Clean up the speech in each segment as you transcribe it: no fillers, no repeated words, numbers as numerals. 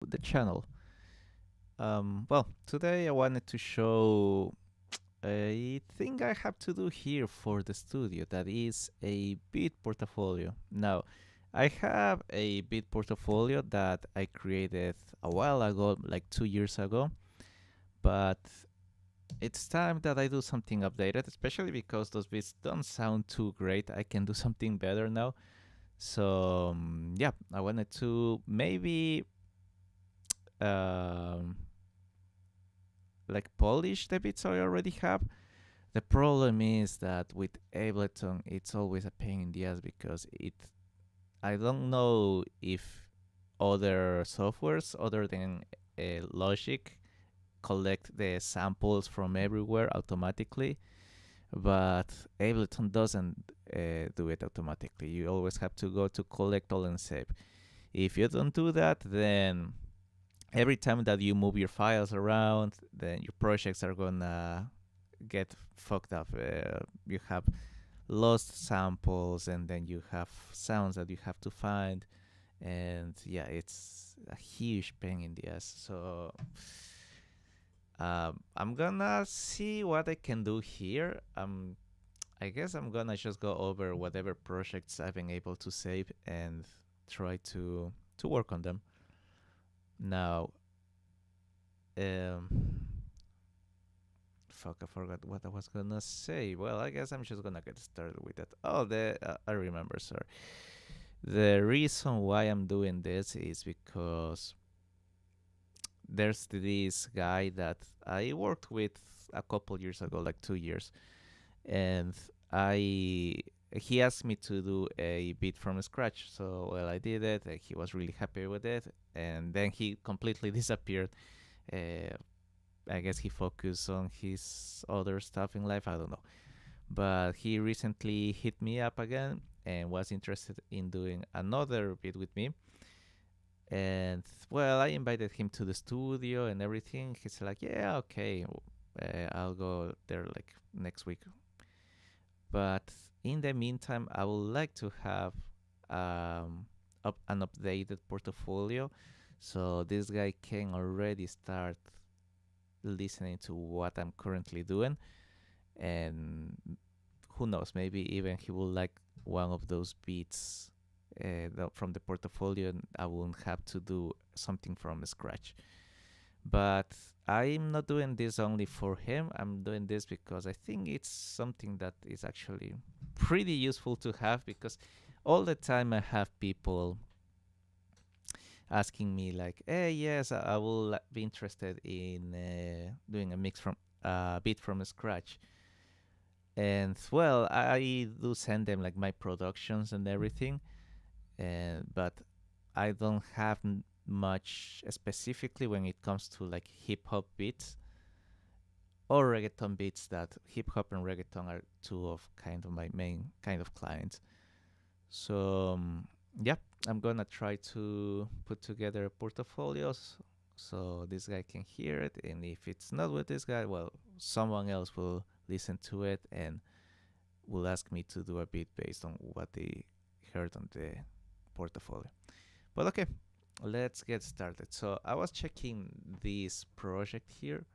the channel. Well, today I wanted to show a thing I have to do here for the studio, that is a beat portfolio. Now, I have a beat portfolio that I created a while ago, like 2 years ago, but it's time that I do something updated, especially because those beats don't sound too great. I can do something better now. So, yeah, I wanted to maybe um, like polish the bits I already have. The problem is that with Ableton, it's always a pain in the ass because I don't know if other softwares other than Logic collect the samples from everywhere automatically, but Ableton doesn't do it automatically. You always have to go to collect all and save. If you don't do that, then every time that you move your files around, then your projects are gonna get fucked up. You have lost samples, and then you have sounds that you have to find, and yeah, it's a huge pain in the ass. So I'm gonna see what I can do here. I guess I'm gonna just go over whatever projects I've been able to save and try to work on them. Now, um, fuck, I forgot what I was gonna say. Well, I guess I'm just gonna get started with that. Oh, I remember, sorry. The reason why I'm doing this is because there's this guy that I worked with a couple years ago, like 2 years, and I he asked me to do a beat from scratch. So well, I did it. And he was really happy with it, and then he completely disappeared. Uh, I guess he focused on his other stuff in life. I don't know. But he recently hit me up again and was interested in doing another bit with me. And well, I invited him to the studio and everything. He's like, yeah, okay, I'll go there like next week. But in the meantime, I would like to have an updated portfolio so this guy can already start listening to what I'm currently doing, and who knows, maybe even he will like one of those beats from the portfolio, and I won't have to do something from scratch. But I'm not doing this only for him. I'm doing this because I think it's something that is actually pretty useful to have, because all the time I have people asking me like, "Hey, yes, I will be interested in doing a mix from a beat from scratch." And well, I do send them like my productions and everything, and but I don't have much specifically when it comes to like hip hop beats or reggaeton beats. That hip hop and reggaeton are two of kind of my main kind of clients. So yeah, I'm gonna try to put together portfolios so this guy can hear it, and if it's not with this guy, well, someone else will listen to it and will ask me to do a beat based on what they heard on the portfolio. But okay, let's get started. So I was checking this project here.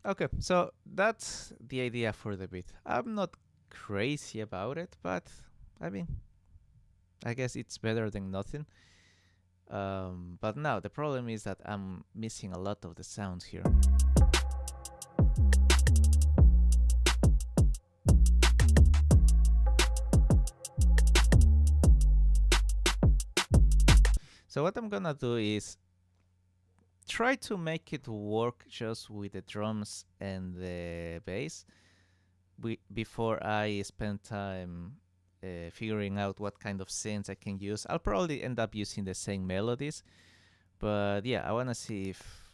Okay, so that's the idea for the beat. I'm not crazy about it, but I mean, I guess it's better than nothing. But now the problem is that I'm missing a lot of the sounds here. So what I'm gonna do is try to make it work just with the drums and the bass before I spend time figuring out what kind of synths I can use. I'll probably end up using the same melodies, but yeah, I wanna see if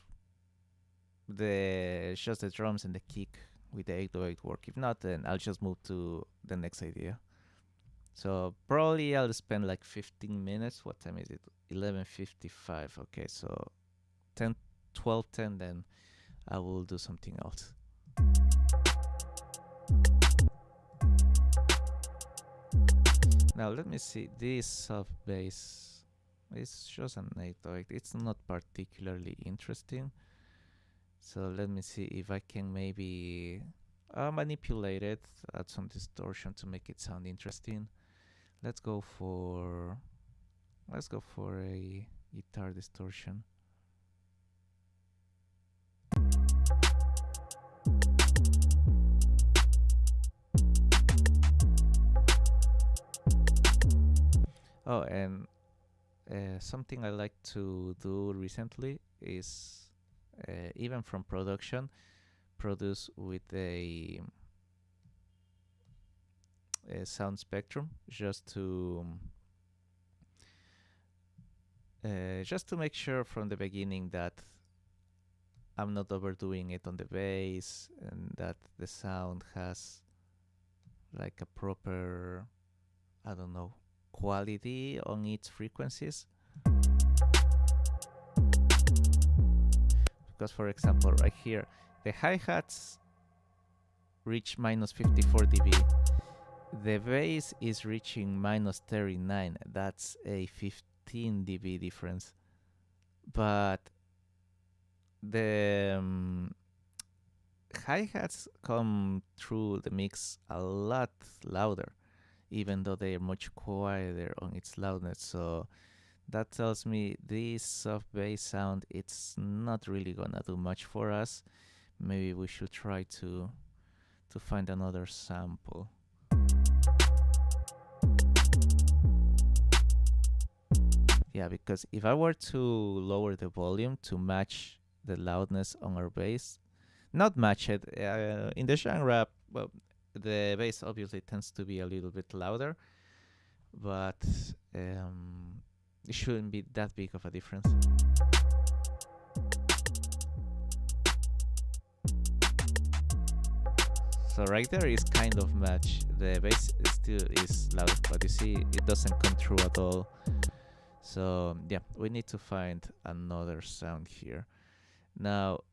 just the drums and the kick with the 808 work. If not, then I'll just move to the next idea. So probably I'll spend like 15 minutes. What time is it? 11:55. Okay, so 10, 12:10. Then I will do something else. Now let me see. This soft bass is just an 808. It's not particularly interesting. So let me see if I can maybe manipulate it, add some distortion to make it sound interesting. Let's go for a guitar distortion. Oh, and something I like to do recently is even from production, produce with a sound spectrum just to make sure from the beginning that I'm not overdoing it on the bass and that the sound has like a proper, I don't know, quality on its frequencies. Because for example, right here, the hi-hats reach minus 54 dB. The bass is reaching minus 39. That's a 15 dB difference. But the hi-hats come through the mix a lot louder, even though they're much quieter on its loudness. So that tells me this soft bass sound, it's not really gonna do much for us. Maybe we should try to find another sample. Yeah, because if I were to lower the volume to match the loudness on our bass, not match it, in the genre, well, the bass obviously tends to be a little bit louder, but it shouldn't be that big of a difference. So right there is kind of match. The bass still is loud, but you see it doesn't come through at all. So yeah, we need to find another sound here. Now,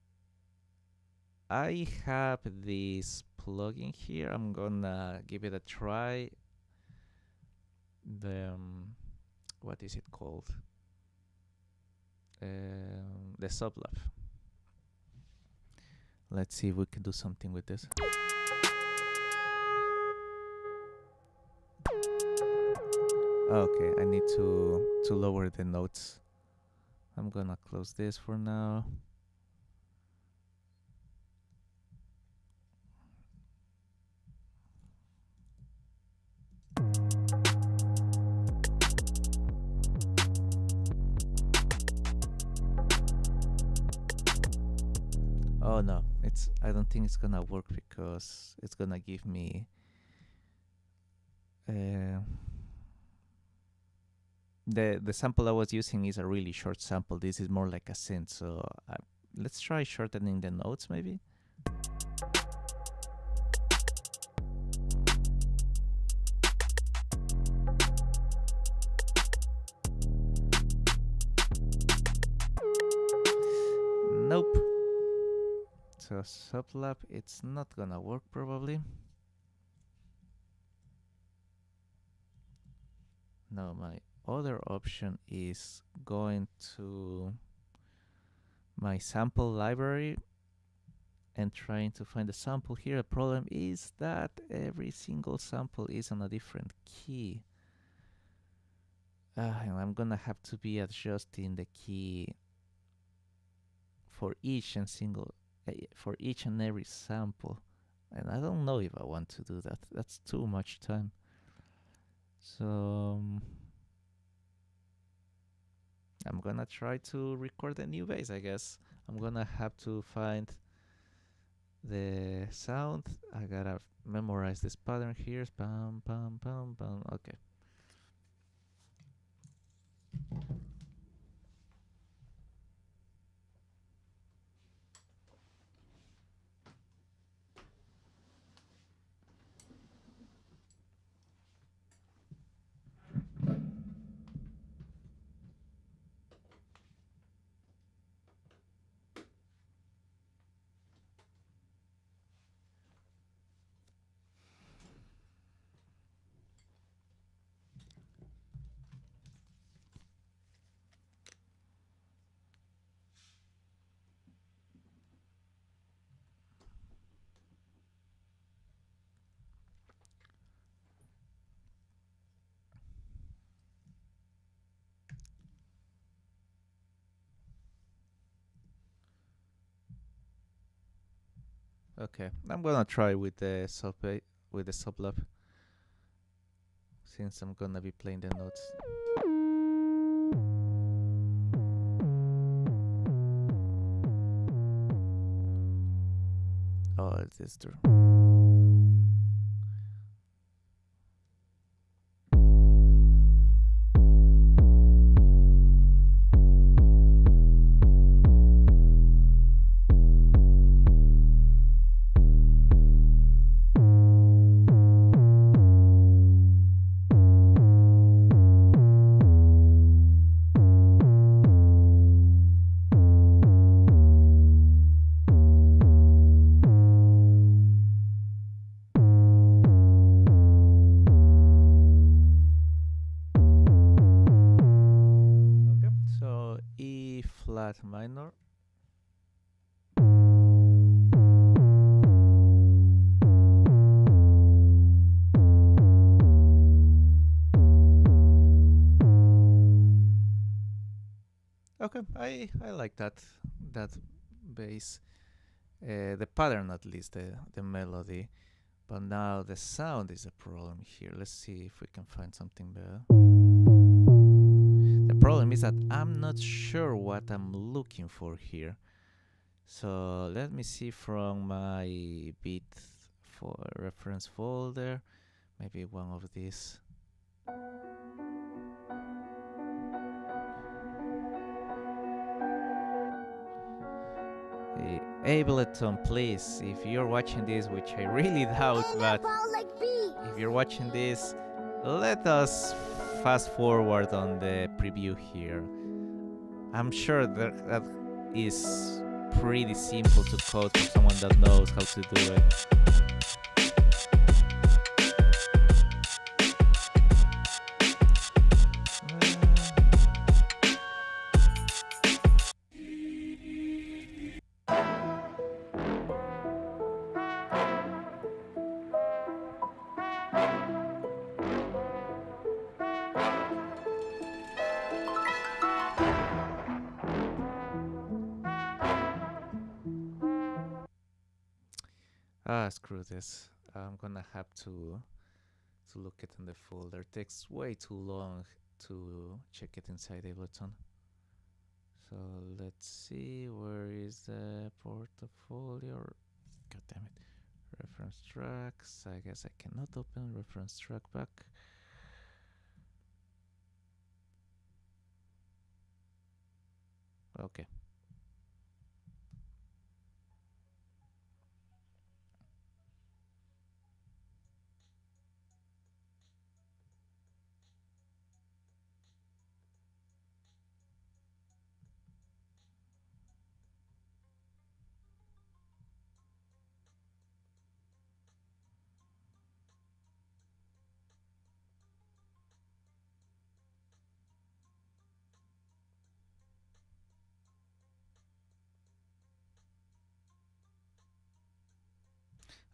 I have this plugin here. I'm gonna give it a try. What is it called? The sublab. Let's see if we can do something with this. Okay, I need to lower the notes. I'm gonna close this for now. Oh no, I don't think it's gonna work because it's gonna give me the sample I was using is a really short sample. This is more like a synth, so let's try shortening the notes maybe. Nope. So sublab, it's not gonna work probably. Now my other option is going to my sample library and trying to find a sample here. The problem is that every single sample is on a different key. And I'm gonna have to be adjusting the key for each and single for each and every sample, and I don't know if I want to do that. That's too much time. So I'm gonna try to record a new bass, I guess. I'm gonna have to find the sound. I gotta memorize this pattern here. Pam, pam, pam, pam. Okay. Okay. I'm gonna try with the sublab since I'm gonna be playing the notes. Oh, it is true. Okay. So E flat minor. Okay, I like that bass. The pattern, at least the melody, but now the sound is a problem here. Let's see if we can find something better. The problem is that I'm not sure what I'm looking for here. So let me see from my beat for reference folder, maybe one of these. Ableton, please, if you're watching this, which I really doubt, but if you're watching this, let us fast forward on the preview here. I'm sure that is pretty simple to code for someone that knows how to do it. Screw this. I'm gonna have to look it in the folder. It takes way too long to check it inside Ableton. So let's see, where is the portfolio? God damn it. Reference tracks. I guess I cannot open reference track back. Okay.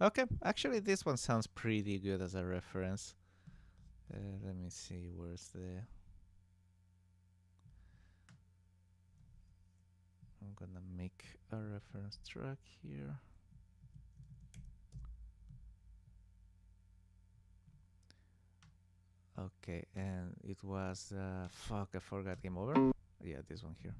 Okay, actually this one sounds pretty good as a reference. Let me see, where's the I'm gonna make a reference track here. Okay, and it was fuck, I forgot. Game over. Yeah, this one here.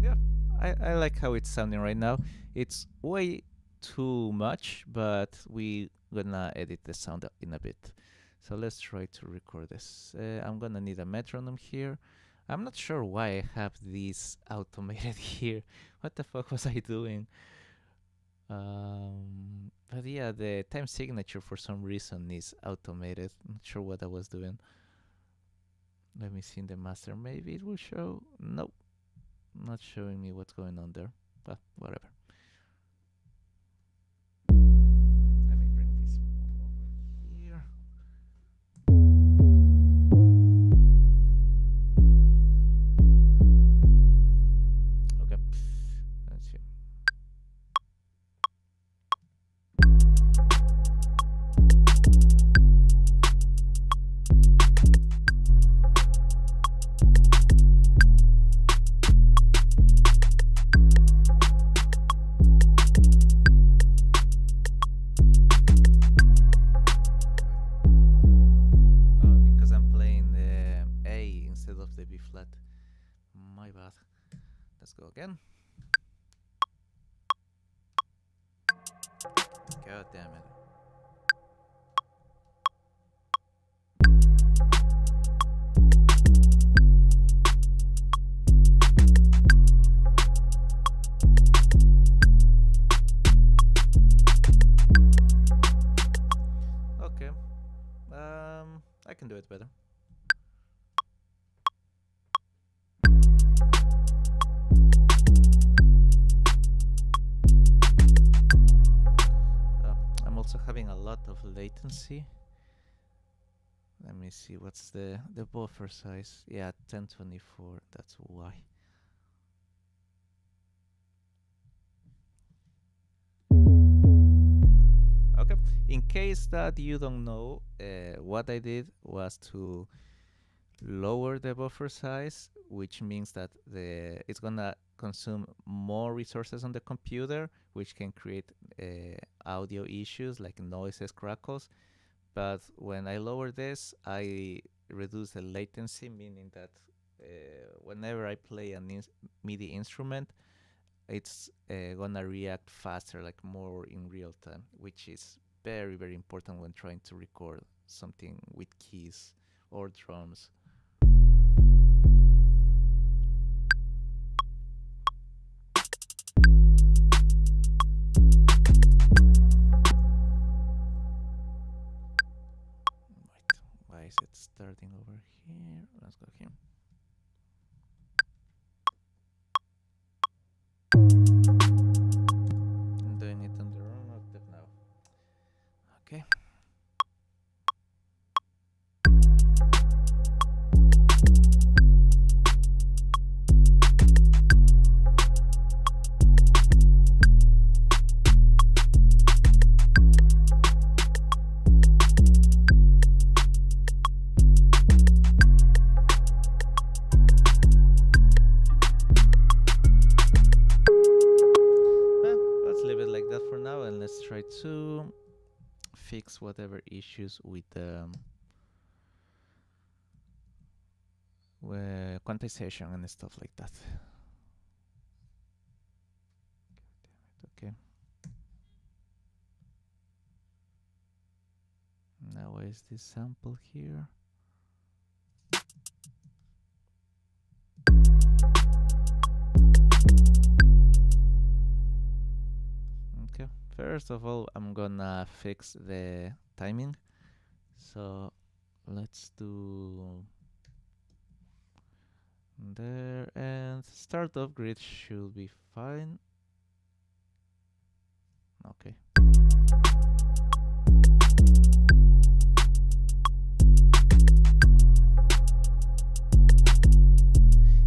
Yeah, I like how it's sounding right now. It's way too much, but we gonna edit the sound in a bit. So let's try to record this. I'm gonna need a metronome here. I'm not sure why I have this automated here. What the fuck was I doing? But yeah, the time signature for some reason is automated. Not sure what I was doing. Let me see in the master. Maybe it will show. Nope, not showing me what's going on there. But whatever. Let me bring this over here. Okay. Let's see. Because I'm playing the A instead of the B flat. My bad. Let's go again. God damn it. Okay. I can do it better. I'm also having a lot of latency. Let me see what's the buffer size. Yeah, 1024. That's why. Okay. In case that you don't know, what I did was to lower the buffer size, which means that it's gonna consume more resources on the computer, which can create audio issues like noises, crackles. But when I lower this, I reduce the latency, meaning that whenever I play a MIDI instrument, it's gonna react faster, like more in real time, which is very, very important when trying to record something with keys or drums. Wait, why is it starting over here? Let's go here. I'm doing it on the wrong octave now. Okay. Let's leave it like that for now, and let's try to fix whatever issues with quantization and stuff like that. Okay. Now where is this sample here? Okay. First of all, I'm gonna fix the timing. So let's do There, and start off grid should be fine. Okay.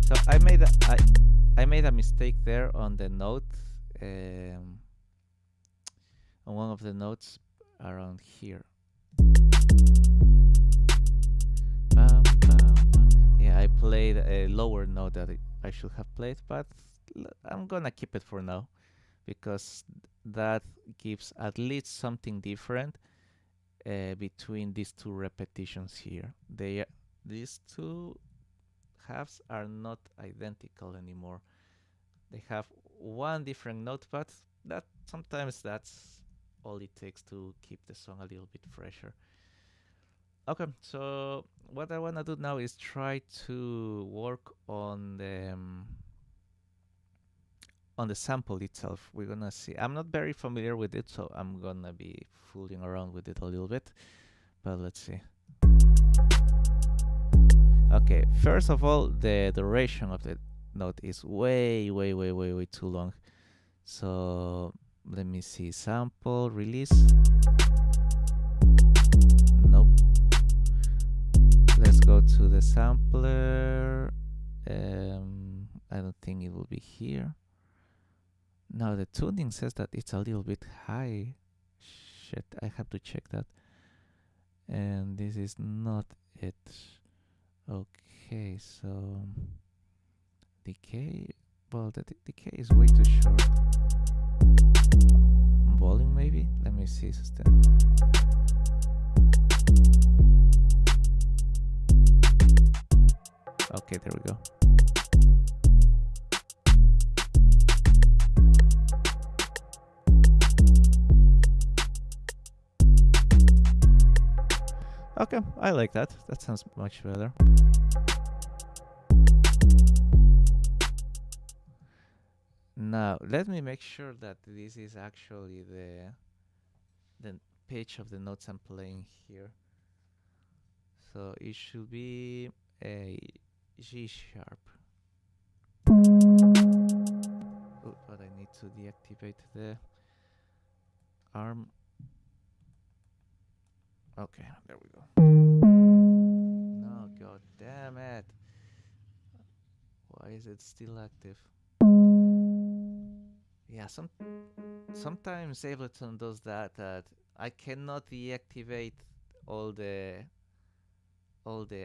So I made a mistake there on the note, um, on one of the notes around here. Bam, bam, bam. Yeah, I played a lower note that I should have played, but I'm gonna keep it for now because that gives at least something different between these two repetitions here. These two halves are not identical anymore. They have one different note, but that sometimes that's all it takes to keep the song a little bit fresher. Okay, so what I wanna do now is try to work on the sample itself. We're gonna see. I'm not very familiar with it, so I'm gonna be fooling around with it a little bit. But let's see. Okay, first of all, the duration of the note is way too long. So let me see. Sample, release. Nope. Let's go to the sampler. I don't think it will be here. Now the tuning says that it's a little bit high. Shit, I have to check that. And this is not it. Okay, so decay. Well, the decay is way too short. Volume maybe? Let me see. Sustain. Okay, there we go. Okay, I like that. That sounds much better. Now, let me make sure that this is actually the pitch of the notes I'm playing here. So it should be a G sharp. Oh, but I need to deactivate the arm. Okay, there we go. No, god damn it. Why is it still active? Yeah, sometimes Ableton does that I cannot deactivate all the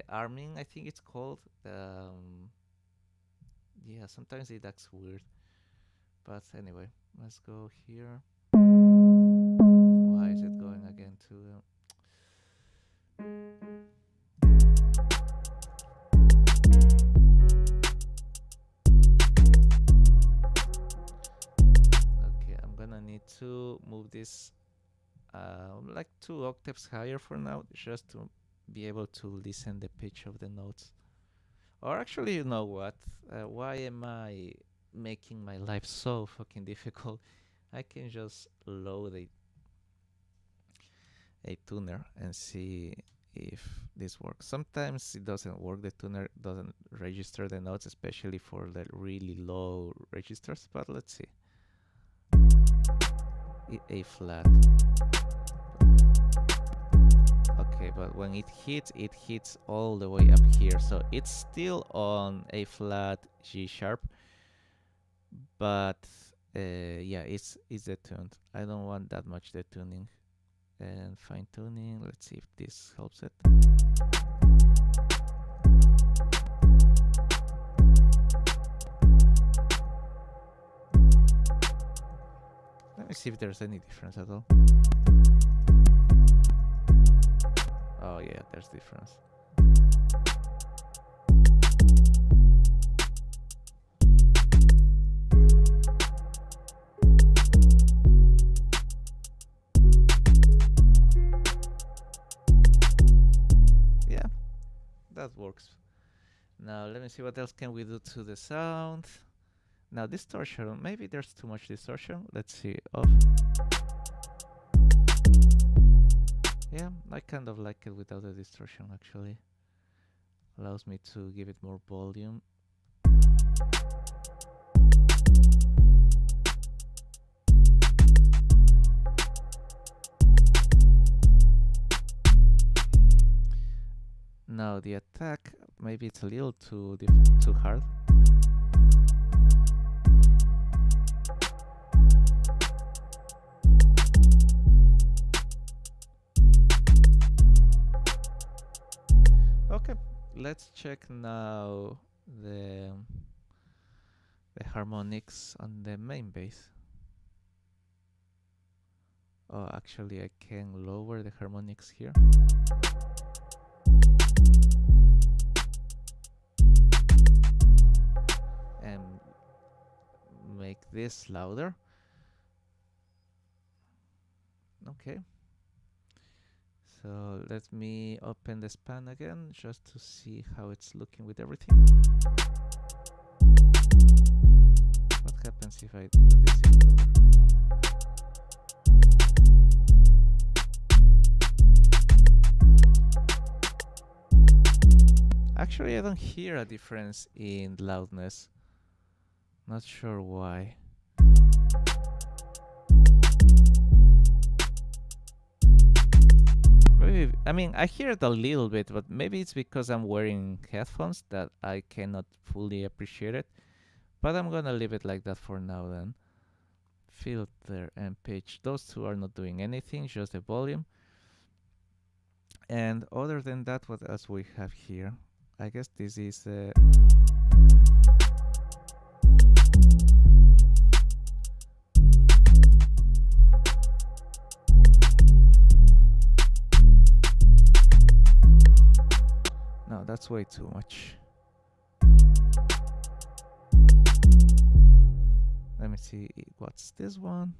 arming, I think it's called. Yeah, sometimes it acts weird. But anyway, let's go here. Why is it going again to Okay, I'm gonna need to move this like 2 octaves higher for now, just to be able to listen the pitch of the notes. Or actually, you know what? Why am I making my life so fucking difficult? I can just load a tuner and see if this works. Sometimes it doesn't work. The tuner doesn't register the notes, especially for the really low registers. But let's see. A flat. Okay, but when it hits all the way up here. So it's still on A flat, G sharp, but yeah, it's detuned. I don't want that much detuning. And fine tuning. Let's see if this helps it. Let me see if there's any difference at all. Oh yeah, there's difference. Yeah, that works. Now let me see what else can we do to the sound. Now distortion, maybe there's too much distortion. Let's see, off. Yeah, I kind of like it without the distortion actually. Allows me to give it more volume. Now the attack, maybe it's a little too hard. Okay, let's check now the harmonics on the main bass. Oh, actually I can lower the harmonics here. And make this louder. Okay. So let me open the span again just to see how it's looking with everything. What happens if I do this even lower? Actually, I don't hear a difference in loudness. Not sure why. Maybe, I mean, I hear it a little bit, but maybe it's because I'm wearing headphones that I cannot fully appreciate it. But I'm gonna leave it like that for now then. Filter and pitch. Those two are not doing anything, just the volume. And other than that, what else we have here? I guess this is no, that's way too much. Let me see, what's this one?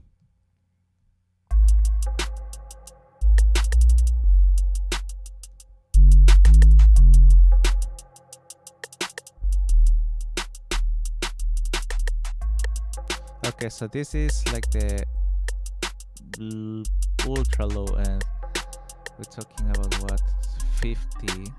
Okay, so this is like the ultra low end. We're talking about what, 50.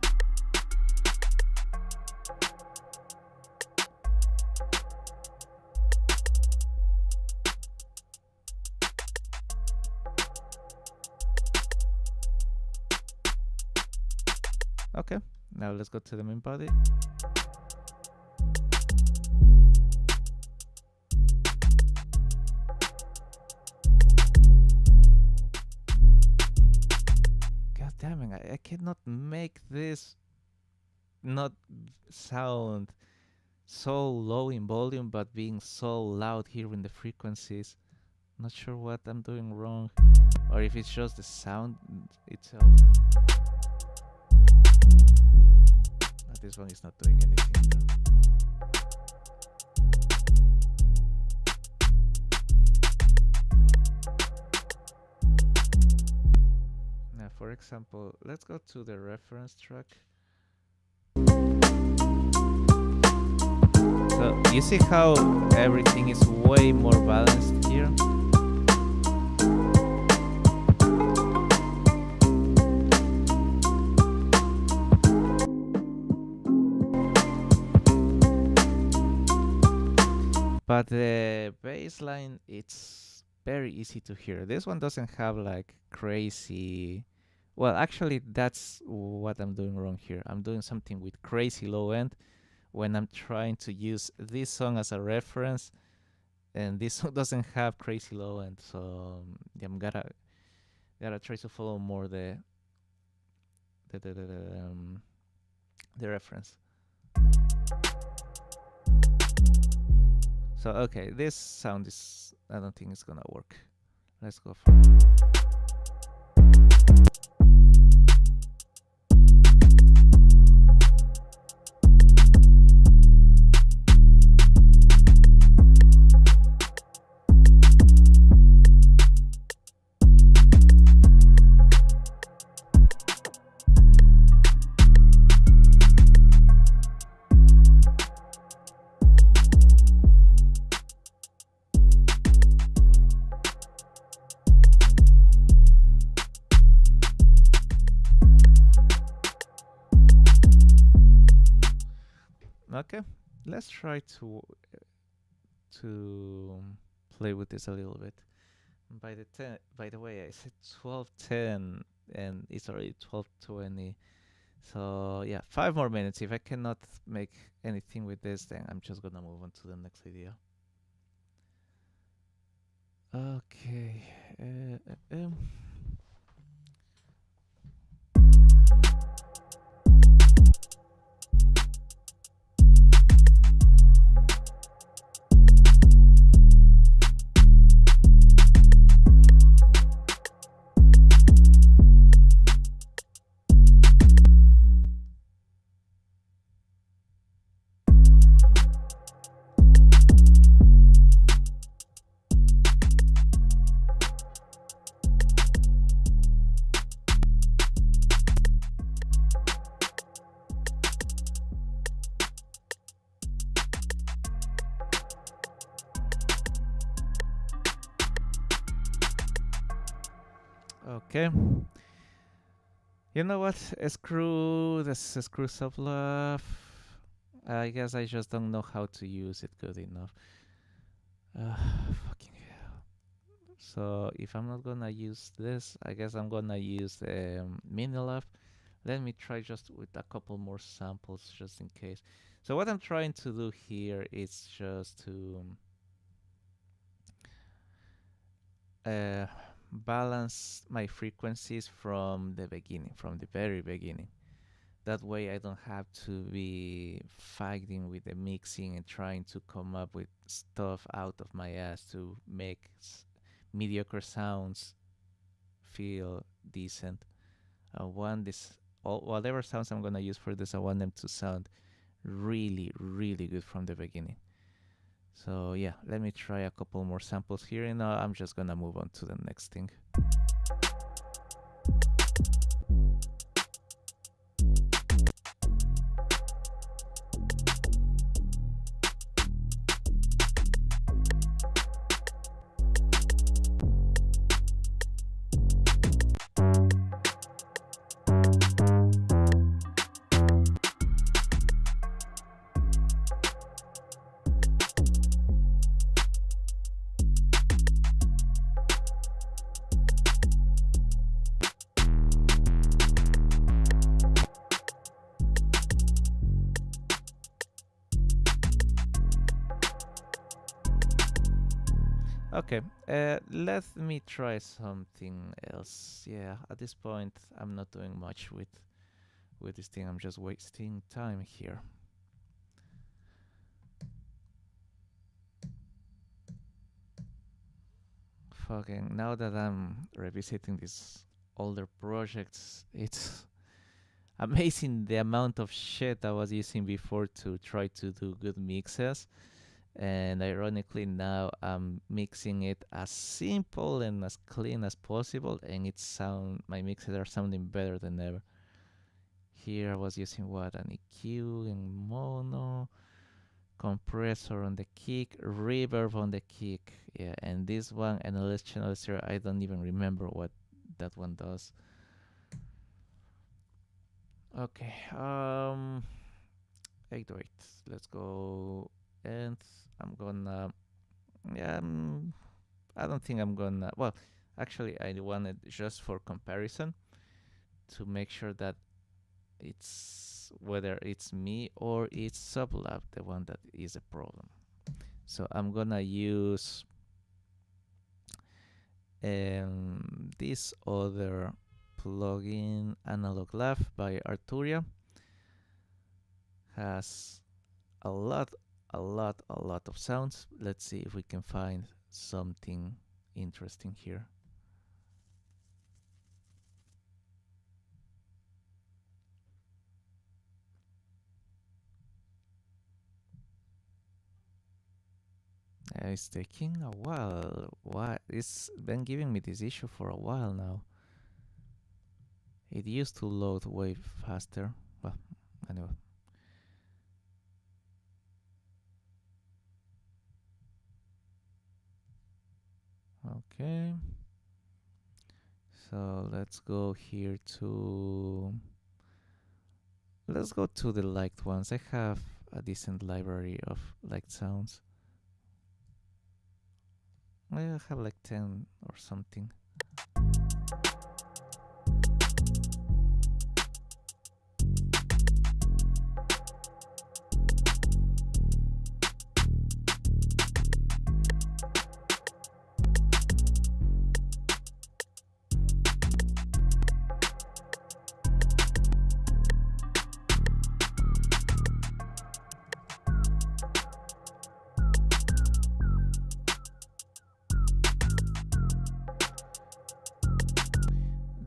Okay, now let's go to the main body. God damn it, I cannot make this not sound so low in volume but being so loud here in the frequencies. Not sure what I'm doing wrong, or if it's just the sound itself. This one is not doing anything there. Now, for example, let's go to the reference track. So you see how everything is way more balanced here? But the bass line, it's very easy to hear. This one doesn't have like crazy... Well, actually, that's what I'm doing wrong here. I'm doing something with crazy low end when I'm trying to use this song as a reference, and this song doesn't have crazy low end, so I'm gotta try to follow more the reference. So okay, this sound is, I don't think it's gonna work. Let's go for it. let's try to play with this a little bit. By the way, I said 12:10 and it's already 12:20. So yeah, 5 more minutes. If I cannot make anything with this, then I'm just gonna move on to the next video. Okay. Uh, uh, um. Okay. You know what? Screw self love. I guess I just don't know how to use it good enough. Fucking hell. So if I'm not gonna use this, I guess I'm gonna use mini love. Let me try just with a couple more samples just in case. So what I'm trying to do here is just to uh, balance my frequencies from the beginning, from the very beginning. That way I don't have to be fighting with the mixing and trying to come up with stuff out of my ass to make mediocre sounds feel decent. I want this, whatever sounds I'm gonna use for this, I want them to sound really, really good from the beginning. So yeah, let me try a couple more samples here and I'm just gonna move on to the next thing. Okay, let me try something else. Yeah, at this point, I'm not doing much with this thing. I'm just wasting time here. Fucking now that I'm revisiting these older projects, it's amazing the amount of shit I was using before to try to do good mixes. And ironically now I'm mixing it as simple and as clean as possible, and my mixes are sounding better than ever. Here I was using what, an EQ and mono, compressor on the kick, reverb on the kick, yeah, and this one analyst channel zero, I don't even remember what that one does. Okay, 808, let's go, and I'm gonna, yeah, I don't think I'm gonna. Well, actually, I wanted just for comparison to make sure that it's whether it's me or it's Sublab the one that is a problem. So I'm gonna use this other plugin, Analog Lab by Arturia. Has a lot, a lot of sounds. Let's see if we can find something interesting here. It's taking a while. Why? It's been giving me this issue for a while now. It used to load way faster. Well, anyway. Okay. So let's go here to. Let's go to the liked ones. I have a decent library of like sounds. I have like 10 or something.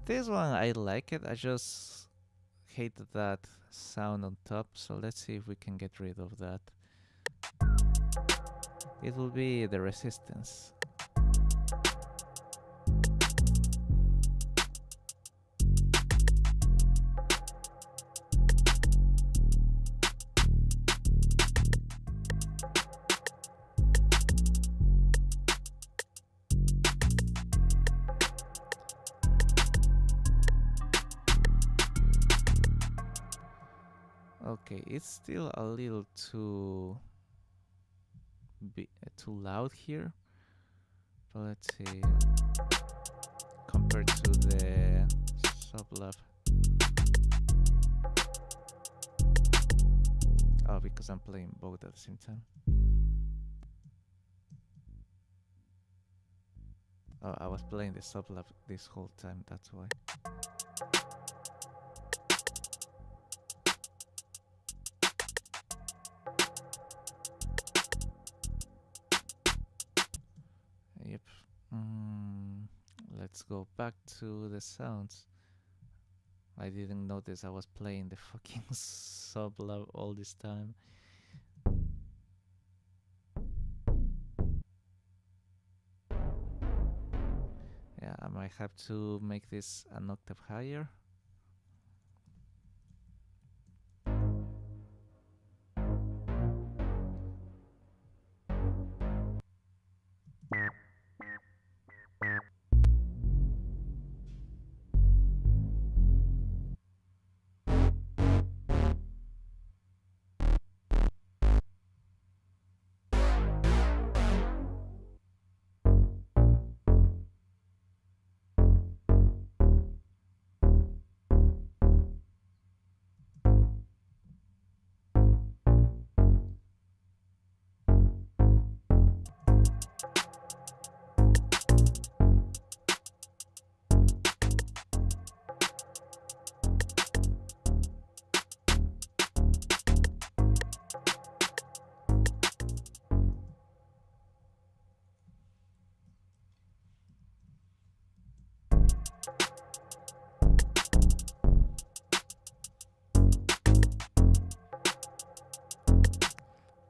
This one I like it. I just hate that sound on top. So let's see if we can get rid of that. It will be the resistance. Okay, it's still a little too too loud here. But let's see. Compared to the sublab. Oh, because I'm playing both at the same time. Oh, I was playing the sublab this whole time, that's why. Yep. Let's go back to the sounds. I didn't notice I was playing the fucking sublab all this time. Yeah, I might have to make this an octave higher.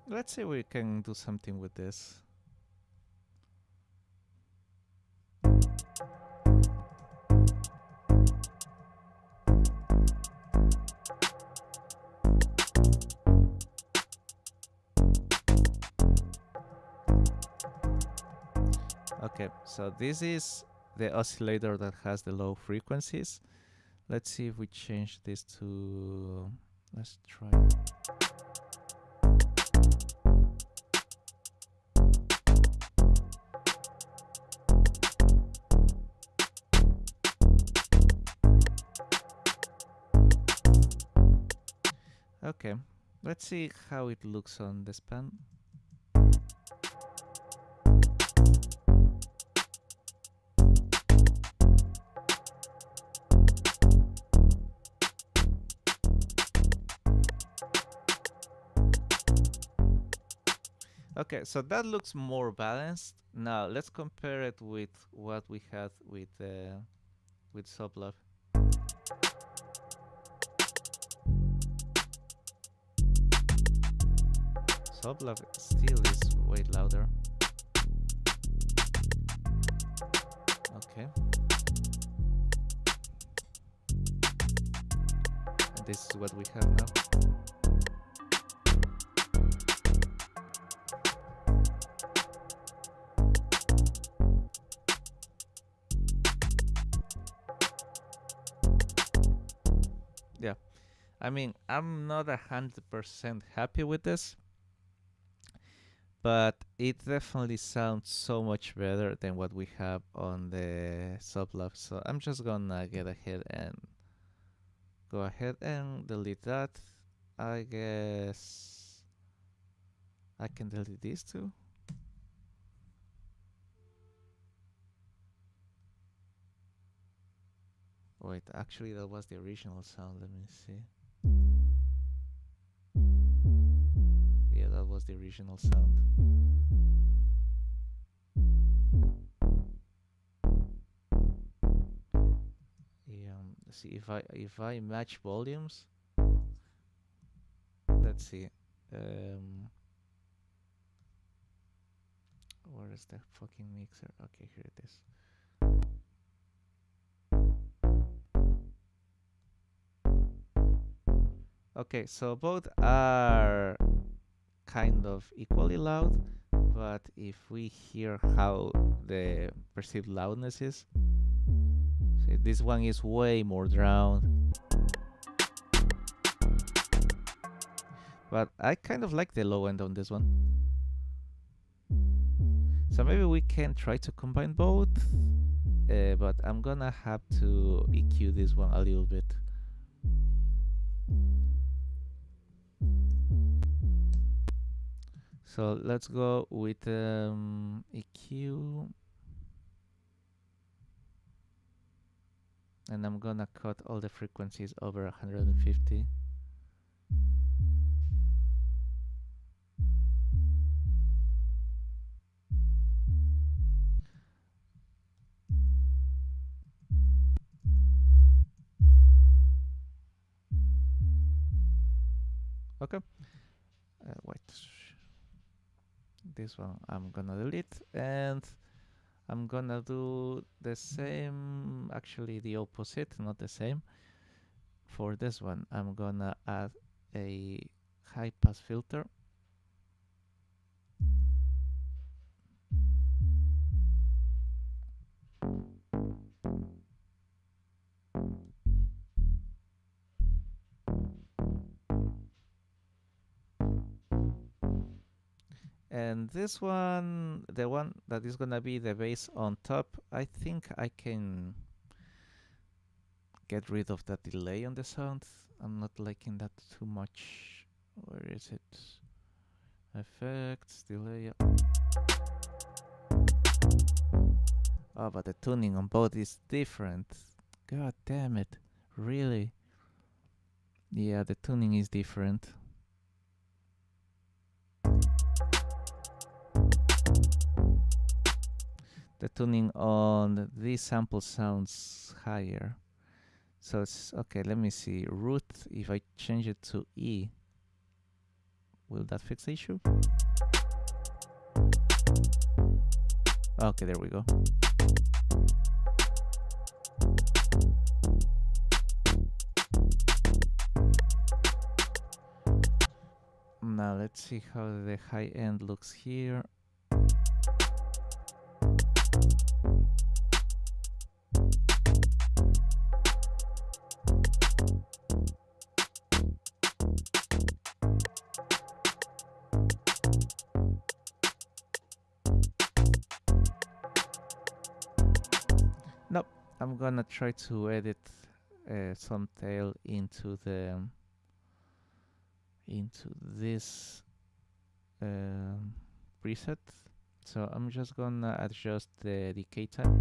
Let's see if we can do something with this. Okay, so this is the oscillator that has the low frequencies. Let's see if we change this to... Let's try. Okay, let's see how it looks on the span. Okay, so that looks more balanced. Now let's compare it with what we had with sublab. Sublab still is way louder. Okay. And this is what we have now. Yeah, I mean, I'm not 100% happy with this, but it definitely sounds so much better than what we have on the sublab. So I'm just gonna get ahead and go ahead and delete that. I guess I can delete these two. Wait, actually that was the original sound. Let me see. Yeah, that was the original sound. Yeah, see if I match volumes. Let's see. Um, where is the fucking mixer? Okay, here it is. Okay, so both are kind of equally loud, but if we hear how the perceived loudness is, see, this one is way more drowned. But I kind of like the low end on this one. So maybe we can try to combine both, but I'm gonna have to EQ this one a little bit. So let's go with EQ. And I'm gonna cut all the frequencies over 150. Okay. Wait. This one I'm gonna delete, and I'm gonna do the same, actually the opposite, not the same. For this one, I'm gonna add a high pass filter. And this one, the one that is gonna be the bass on top, I think I can get rid of that delay on the sound. I'm not liking that too much. Where is it? Effects, delay. Oh, but the tuning on both is different. God damn it. Really? Yeah, the tuning is different. The tuning on this sample sounds higher. So it's okay, let me see. Root, if I change it to E, will that fix the issue? Okay, there we go. Now let's see how the high end looks here. Nope, I'm gonna try to edit some tail into this preset. So I'm just gonna adjust the decay time.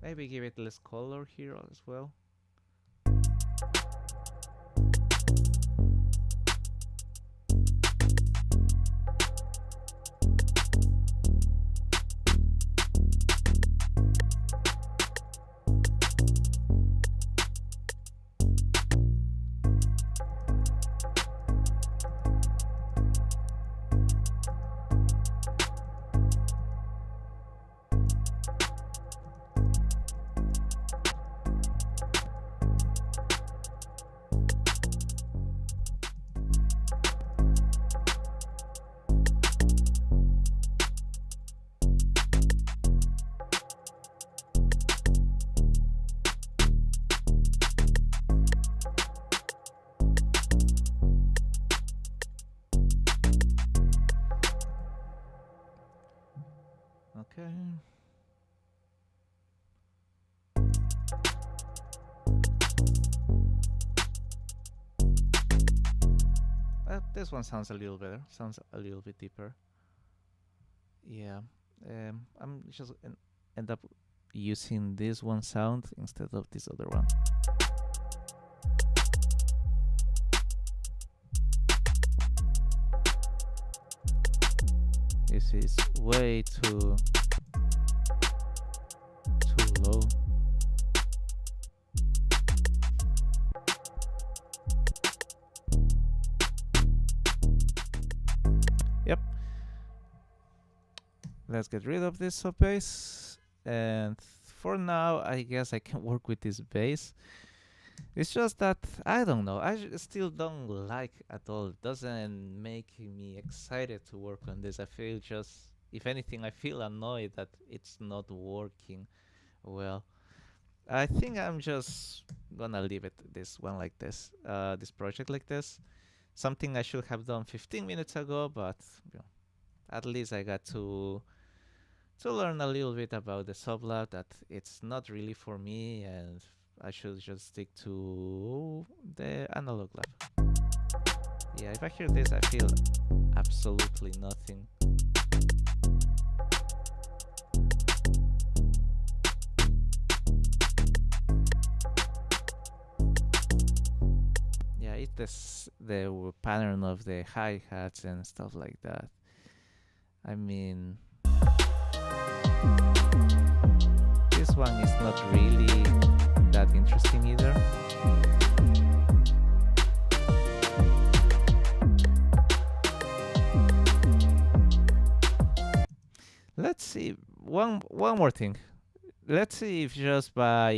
Maybe give it less color here as well. This one sounds a little better. Sounds a little bit deeper. Yeah. I'm just end up using this one sound instead of this other one. This is way too low. Yep. Let's get rid of this sub bass. And for now, I guess I can work with this bass. It's just that I don't know. Still don't like at all. It doesn't make me excited to work on this. I feel just, if anything, I feel annoyed that it's not working well. I think I'm just gonna leave it this one like this, this project like this. Something I should have done 15 minutes ago, but you know, at least I got to learn a little bit about the sublab, that it's not really for me, and I should just stick to the analog lab. Yeah, if I hear this, I feel absolutely nothing. Yeah, it's the pattern of the hi-hats and stuff like that. I mean, this one is not really that interesting either. Let's see, one more thing. Let's see if just by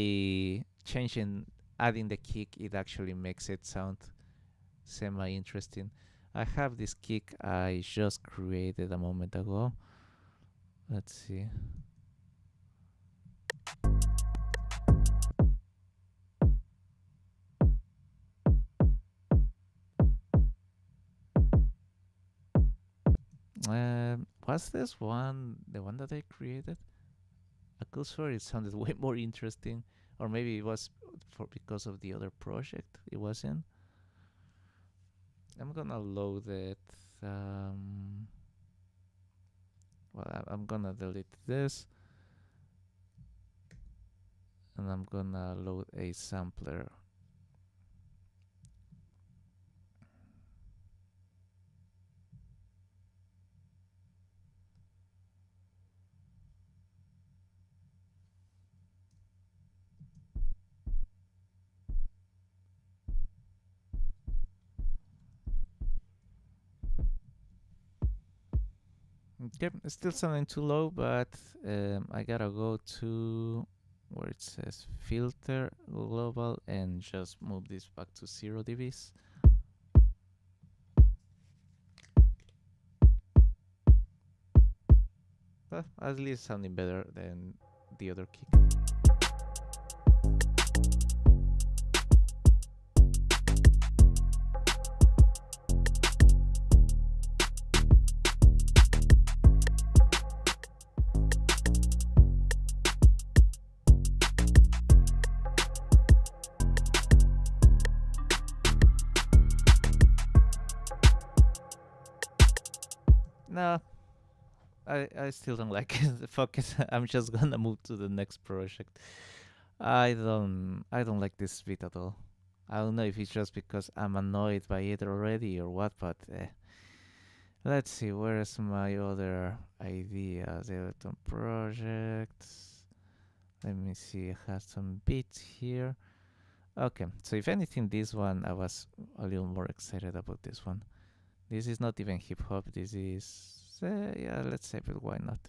adding the kick, it actually makes it sound semi-interesting. I have this kick I just created a moment ago. Let's see. Was this one the one that I created? I could swear it sounded way more interesting, or maybe it was because of the other project it was in. I'm gonna load it. Well, I'm gonna delete this, and I'm gonna load a sampler. Okay, it's still sounding too low, but I gotta go to where it says filter global and just move this back to 0 dBs. But at least sounding better than the other kick. No, I still don't like it. Fuck it. I'm just gonna move to the next project. I don't like this beat at all. I don't know if it's just because I'm annoyed by it already or what, but let's see, where's my other idea? The Eleton project. Let me see, I have some beats here. Okay, so if anything, this one, I was a little more excited about this one. This is not even hip hop, this is, yeah, let's say, but why not?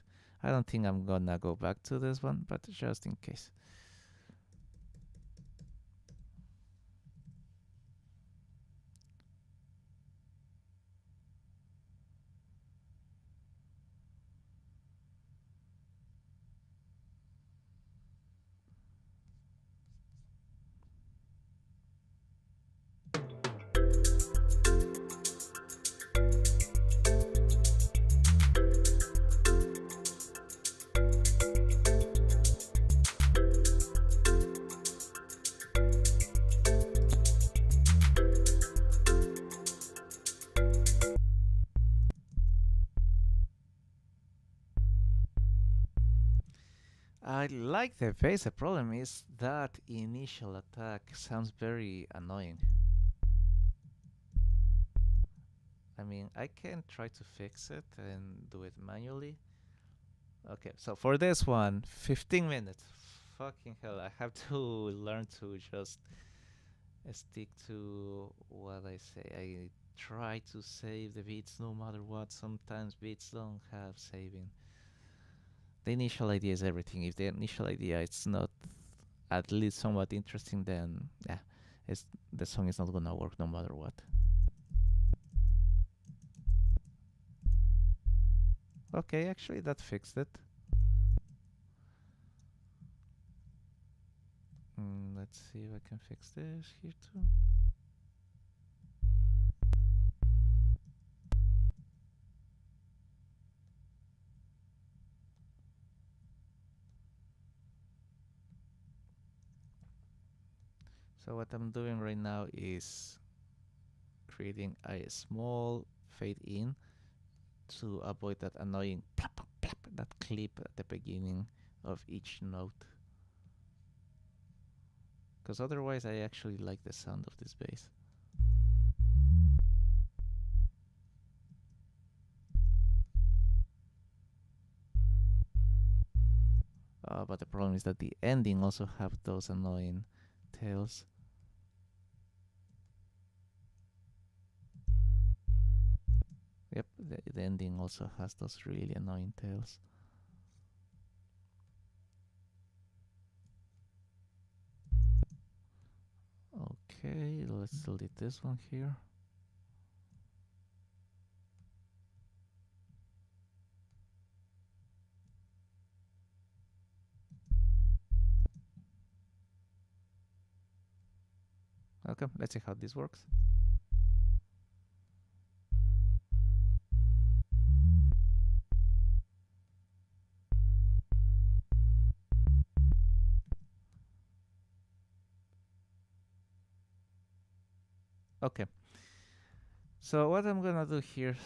I don't think I'm gonna go back to this one, but just in case. I like the bass. The problem is that initial attack sounds very annoying. I mean, I can try to fix it and do it manually. Okay, so for this one, 15 minutes. Fucking hell, I have to learn to just stick to what I say. I try to save the beats no matter what. Sometimes beats don't have saving. The initial idea is everything. If the initial idea is not at least somewhat interesting, then yeah, the song is not gonna work no matter what. Okay, actually that fixed it. Let's see if I can fix this here too. So what I'm doing right now is creating a small fade in to avoid that annoying plop, plop, that clip at the beginning of each note. Because otherwise I actually like the sound of this bass. But the problem is that the ending also have those annoying tails. Yep, the ending also has those really annoying tails. Okay, let's delete this one here. Okay, let's see how this works. Okay. So what I'm gonna do here,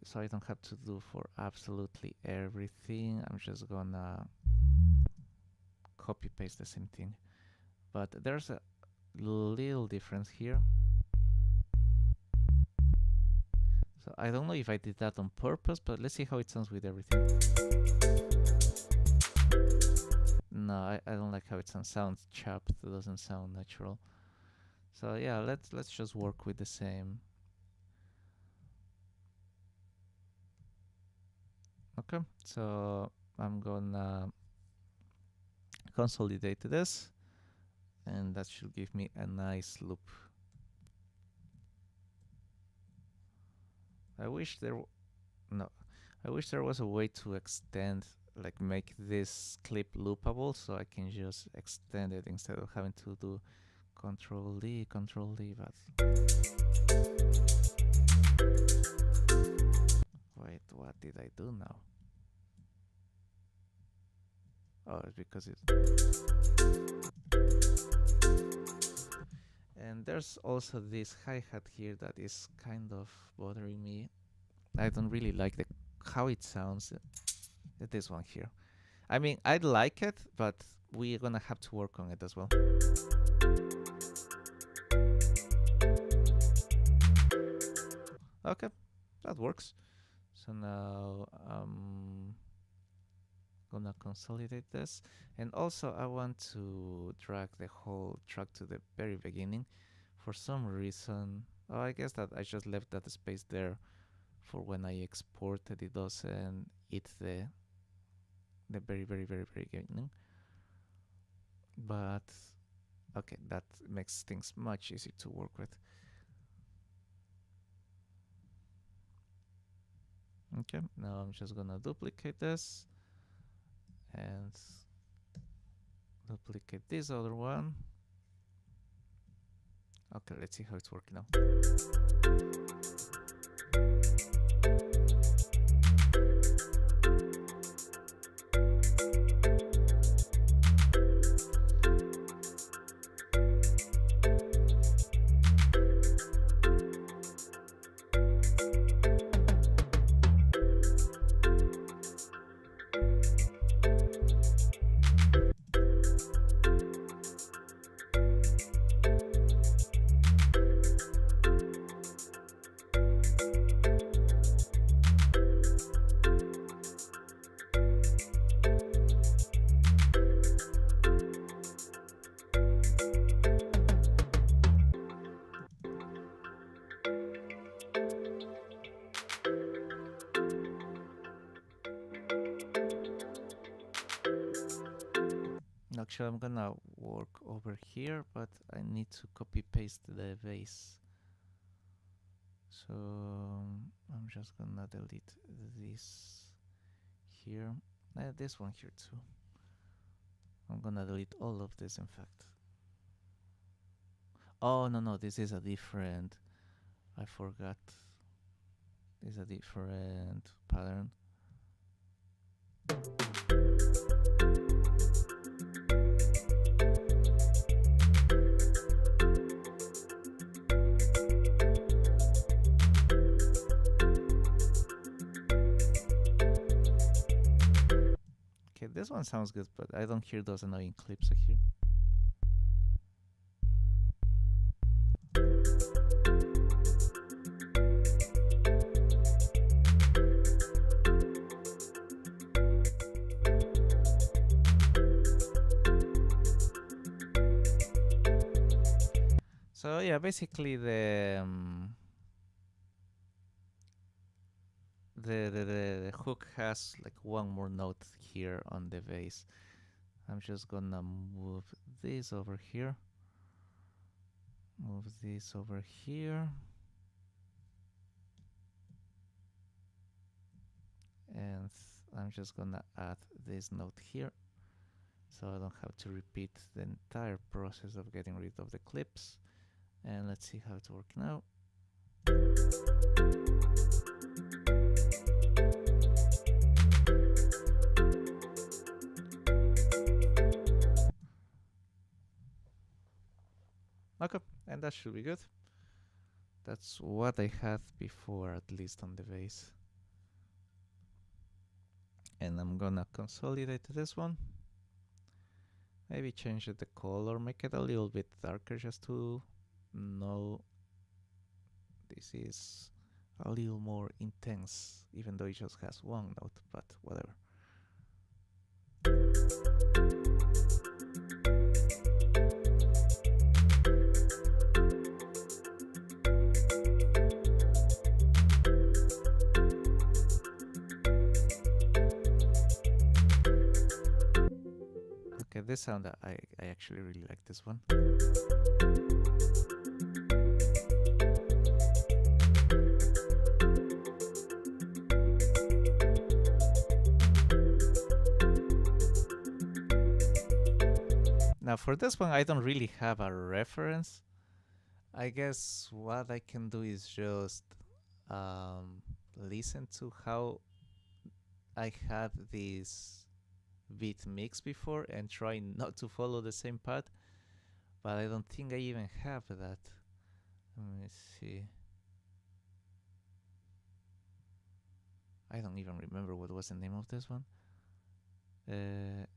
so I don't have to do for absolutely everything, I'm just gonna copy paste the same thing. But there's a little difference here. So I don't know if I did that on purpose, but let's see how it sounds with everything. No, I don't like how it sounds. Sounds chopped. It doesn't sound natural. So yeah, let's just work with the same. Okay, so I'm gonna consolidate this, and that should give me a nice loop. I wish there was a way to extend, like make this clip loopable, so I can just extend it instead of having to do Control D, but wait, what did I do now? Oh, it's because it. And there's also this hi-hat here that is kind of bothering me. I don't really like how it sounds. This one here. I mean, I'd like it, but we're gonna have to work on it as well. Okay, that works. So now I'm gonna consolidate this, and also I want to drag the whole track to the very beginning. For some reason, oh, I guess that I just left that space there for when I exported. It doesn't eat the very beginning. But okay, that makes things much easier to work with. Okay, now I'm just gonna duplicate this and duplicate this other one. Okay, let's see how it's working now. actually, I'm gonna work over here, but I need to copy paste the vase. So I'm just gonna delete this here, this one here too. I'm gonna delete all of this, in fact. Oh, no, this is a different, I forgot. This is a different pattern. Okay, this one sounds good, but I don't hear those annoying clips here. So yeah, basically the hook has like one more note here on the bass. I'm just gonna move this over here. Move this over here. And I'm just gonna add this note here, so I don't have to repeat the entire process of getting rid of the clips. And let's see how it's working out. Okay, and that should be good. That's what I had before, at least on the bass. And I'm gonna consolidate this one. Maybe change the color, make it a little bit darker just to know this is a little more intense, even though it just has one note, but whatever. Okay, this sound, I actually really like this one. Now for this one, I don't really have a reference. I guess what I can do is just listen to how I had this beat mix before and try not to follow the same path, but I don't think I even have that. Let me see. I don't even remember what was the name of this one.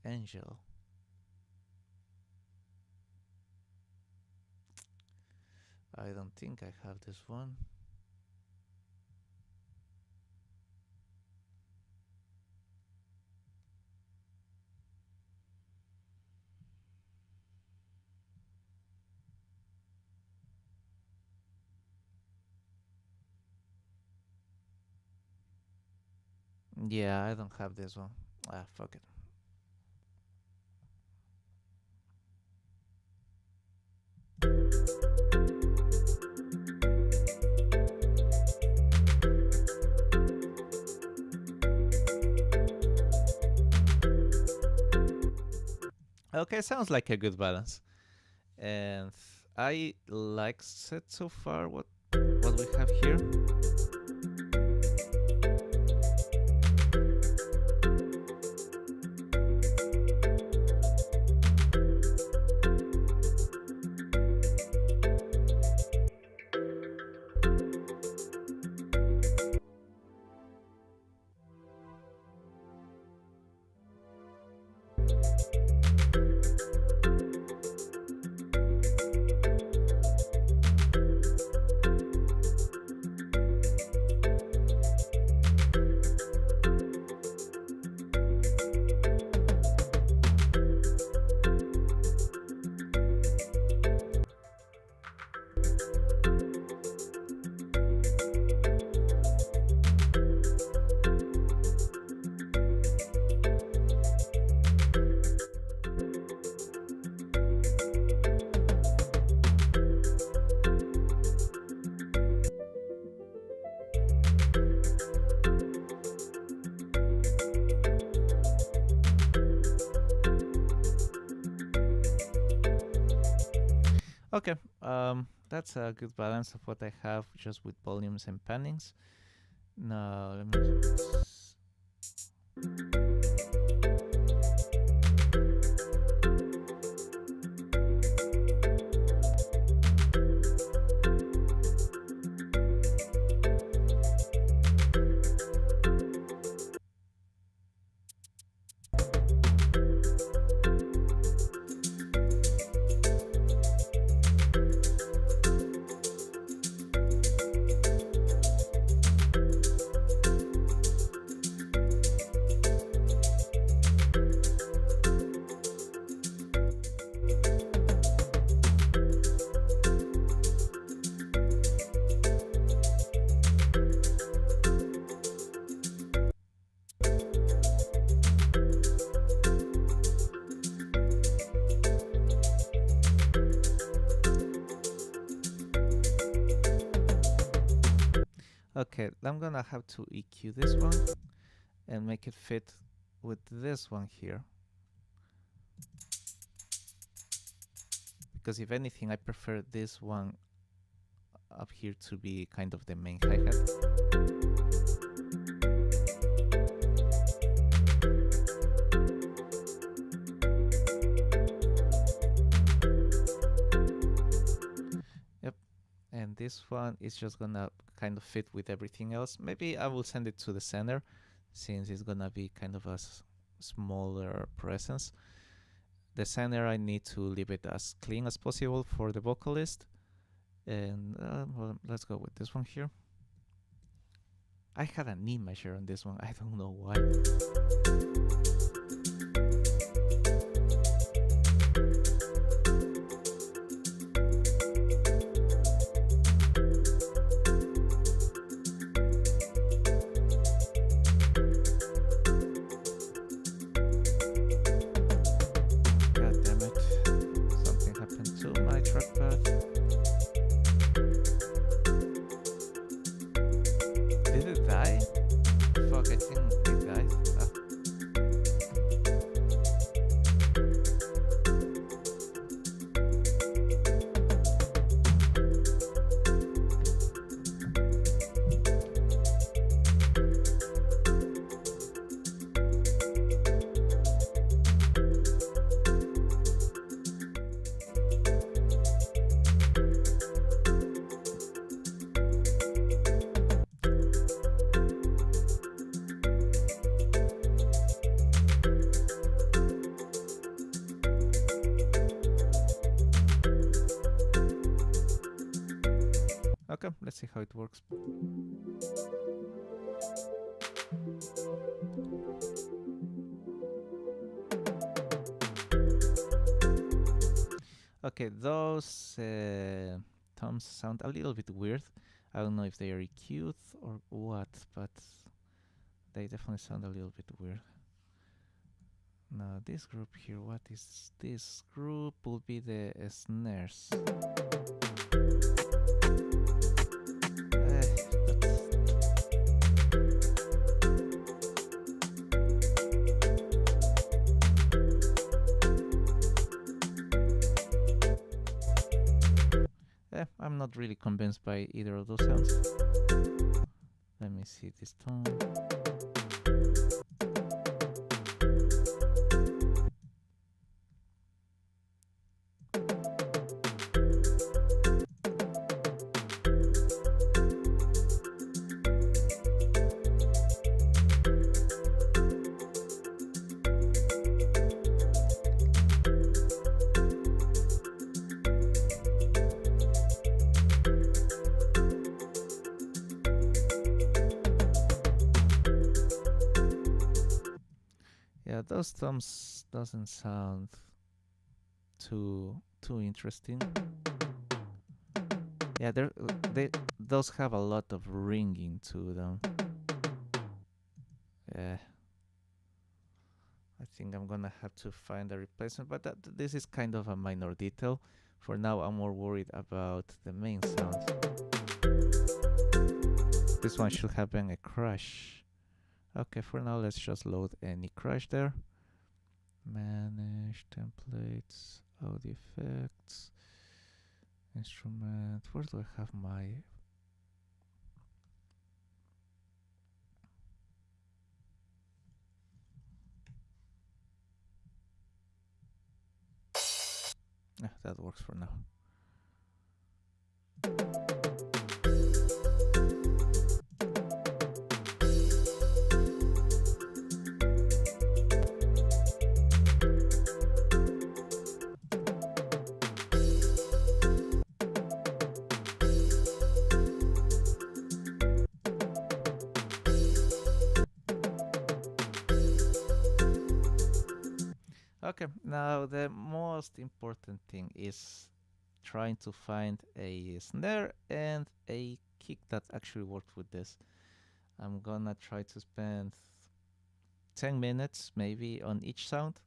Angel. I don't think I have this one. Yeah, I don't have this one. Ah, fuck it. Okay, sounds like a good balance. And I like it so far what we have here. Okay, that's a good balance of what I have just with volumes and pannings. Now let me. Okay, I'm gonna have to EQ this one and make it fit with this one here. Because if anything, I prefer this one up here to be kind of the main hi-hat. Yep, and this one is just gonna kind of fit with everything else. Maybe I will send it to the center since it's gonna be kind of a smaller presence. The center, I need to leave it as clean as possible for the vocalist. And well, let's go with this one here. I had a knee measure on this one. I don't know why. God damn it. Something happened to my trackpad. Did it die? Fuck, I think it died. Ah. Okay, let's see how it works. Okay, those toms sound a little bit weird. I don't know if they are EQ'd or what, but they definitely sound a little bit weird. Now this group here, what is this group? Will be the snares. I'm not really convinced by either of those sounds. Let me see this tone. Yeah, those toms doesn't sound too interesting. Yeah, those have a lot of ringing to them. Yeah, I think I'm gonna have to find a replacement, but this is kind of a minor detail. For now, I'm more worried about the main sound. This one should have been a crash. Okay, for now, let's just load any crash there. Manage templates, audio effects. Instrument. Where do I have my... that works for now. Okay, now the most important thing is trying to find a snare and a kick that actually works with this. I'm gonna try to spend 10 minutes maybe on each sound.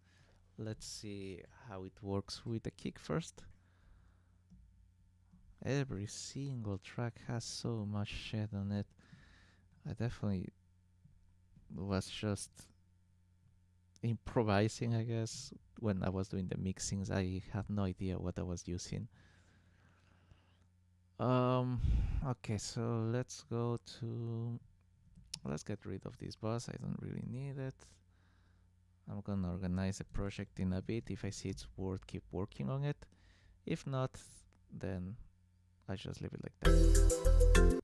Let's see how it works with the kick first. Every single track has so much shit on it. I definitely was just improvising, I guess. When I was doing the mixings, I had no idea what I was using. Okay, so let's go to... Let's get rid of this bus. I don't really need it. I'm gonna organize the project in a bit. If I see it's worth, keep working on it. If not, then I just leave it like that.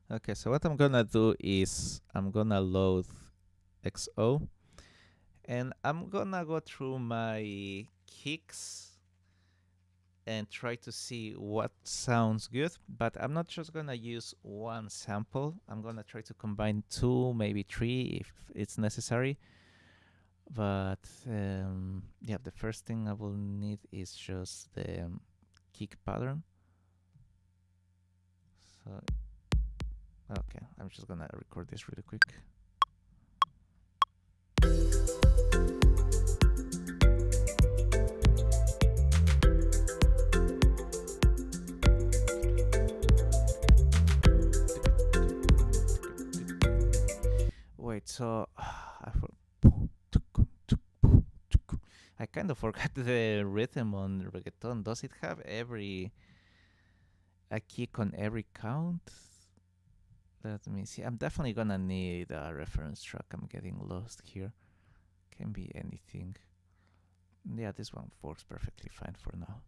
Okay, so what I'm gonna do is I'm gonna load XO and I'm gonna go through my kicks and try to see what sounds good, but I'm not just gonna use one sample. I'm gonna try to combine 2, maybe 3 if it's necessary. But yeah, the first thing I will need is just the kick pattern. So okay, I'm just gonna record this really quick. Wait, so I kind of forgot the rhythm on reggaeton. Does it have a kick on every count? Let me see. I'm definitely gonna need a reference track. I'm getting lost here. Can be anything. Yeah, this one works perfectly fine for now.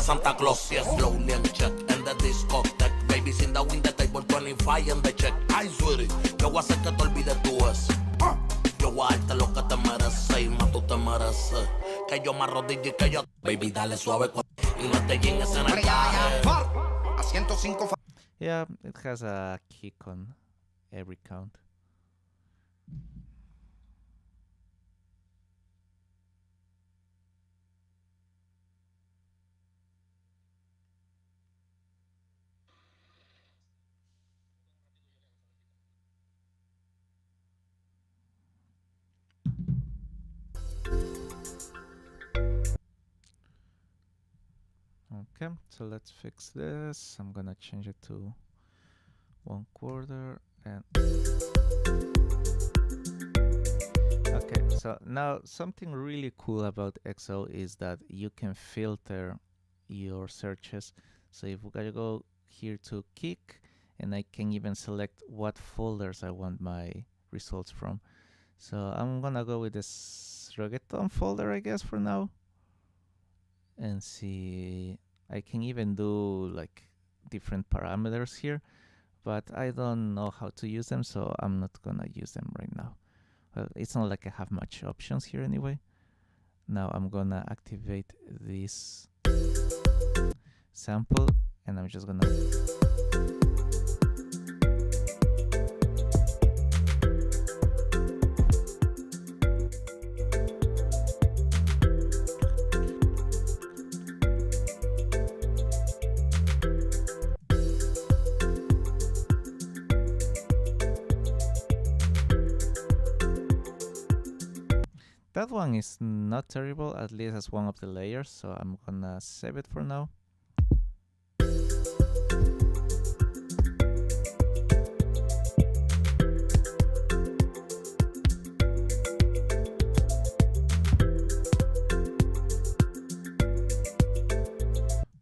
Santa Claus, yes, slowly and check in the discotheque. Babies in the window table, 25 in the check. Ay, sweetie, yo voy a hacer que te olvides tú eso. Yo voy a darte lo que te mereces y más tú te mereces. Que yo me arrodille y que yo... Baby, dale suave y no te llegues en el carro. A 105... Yeah, it has a kick on every count. Okay, so let's fix this. I'm gonna change it to 1/4 and... Okay, so now something really cool about XO is that you can filter your searches. So if I go here to kick, and I can even select what folders I want my results from. So I'm gonna go with this reggaeton folder, I guess, for now. And see, I can even do like different parameters here, but I don't know how to use them, so I'm not gonna use them right now. Well, it's not like I have much options here anyway. Now I'm gonna activate this sample, and I'm just gonna... That one is not terrible, at least as one of the layers, so I'm gonna save it for now.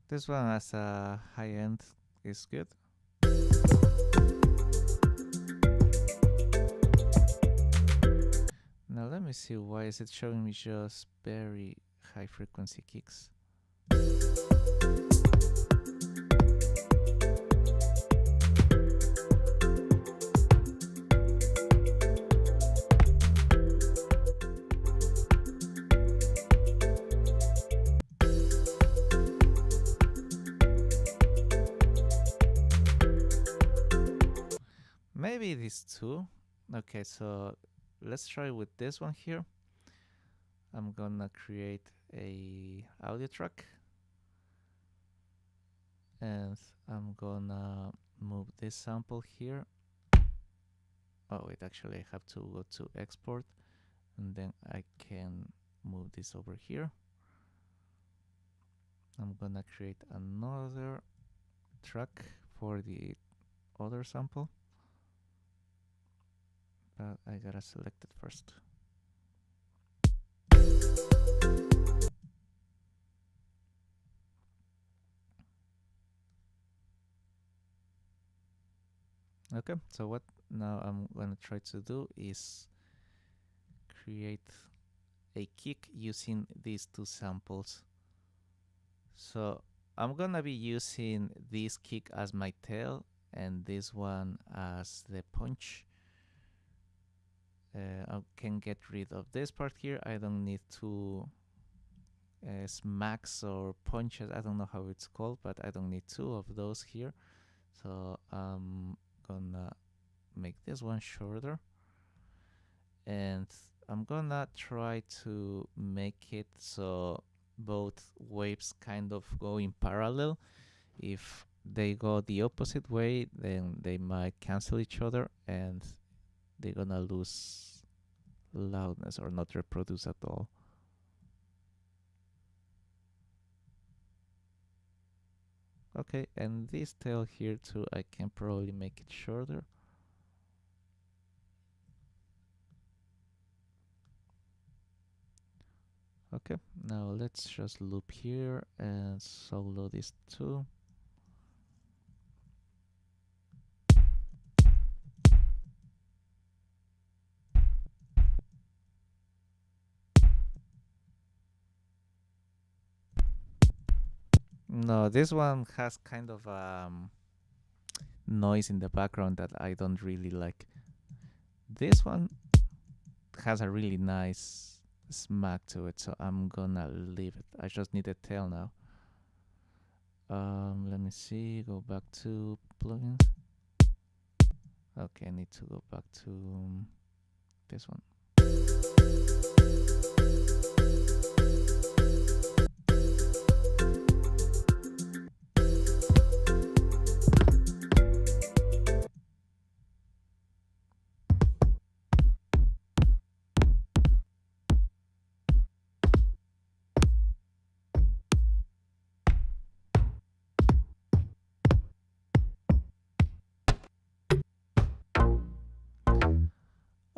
This one as a high end is good. Now let me see, why is it showing me just very high frequency kicks? Maybe these two. Okay, so let's try with this one here. I'm gonna create a audio track, and I'm gonna move this sample here. Oh wait, actually I have to go to export, and then I can move this over here. I'm gonna create another track for the other sample, but I gotta select it first. Okay, so what now I'm gonna try to do is create a kick using these two samples. So I'm gonna be using this kick as my tail and this one as the punch. I can get rid of this part here. I don't need two smacks or punches. I don't know how it's called, but I don't need two of those here. So I'm gonna make this one shorter, and I'm gonna try to make it so both waves kind of go in parallel. If they go the opposite way, then they might cancel each other and they're gonna lose loudness or not reproduce at all. Okay, and this tail here too, I can probably make it shorter. Okay, now let's just loop here and solo these two. No, this one has kind of noise in the background that I don't really like. This one has a really nice smack to it, so I'm gonna leave it. I just need a tail now. Let me see, go back to plugins. Okay, I need to go back to this one.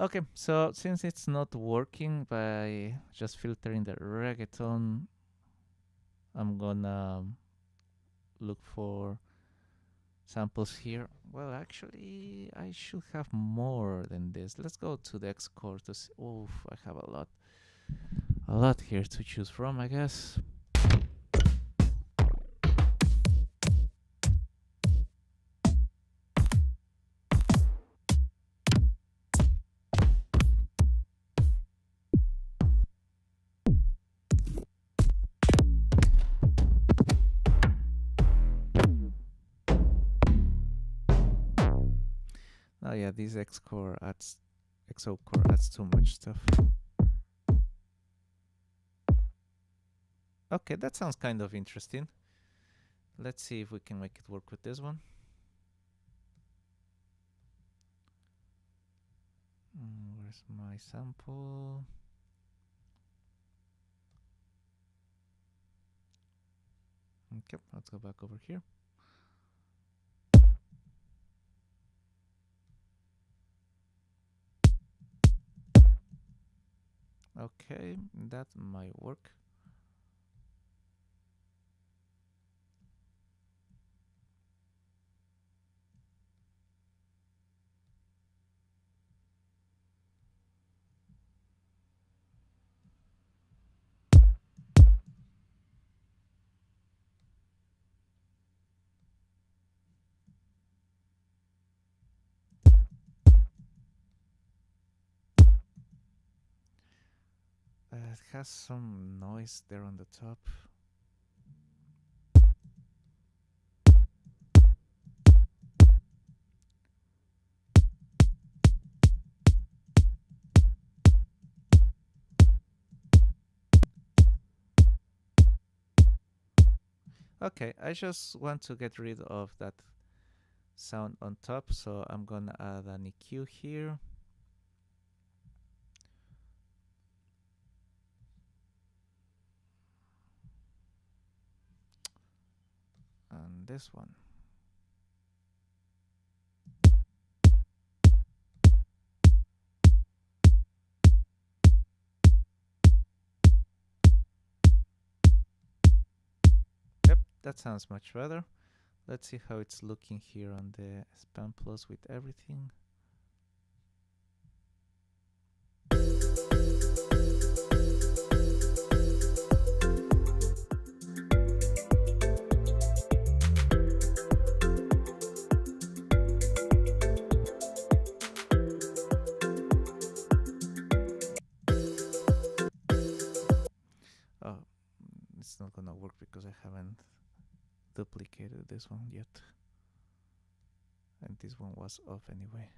Okay, so since it's not working by just filtering the reggaeton, I'm gonna look for samples here. Well, actually, I should have more than this. Let's go to the Xcore to see. Oof, I have a lot here to choose from, I guess. Oh yeah, this XO core adds too much stuff. Okay, that sounds kind of interesting. Let's see if we can make it work with this one. Where's my sample? Okay, let's go back over here. Okay, that might work. It has some noise there on the top. Okay, I just want to get rid of that sound on top, so I'm gonna add an EQ here. And this one. Yep, that sounds much better. Let's see how it's looking here on the Spam Plus with everything. Oh, it's not gonna work because I haven't duplicated this one yet. And this one was off anyway.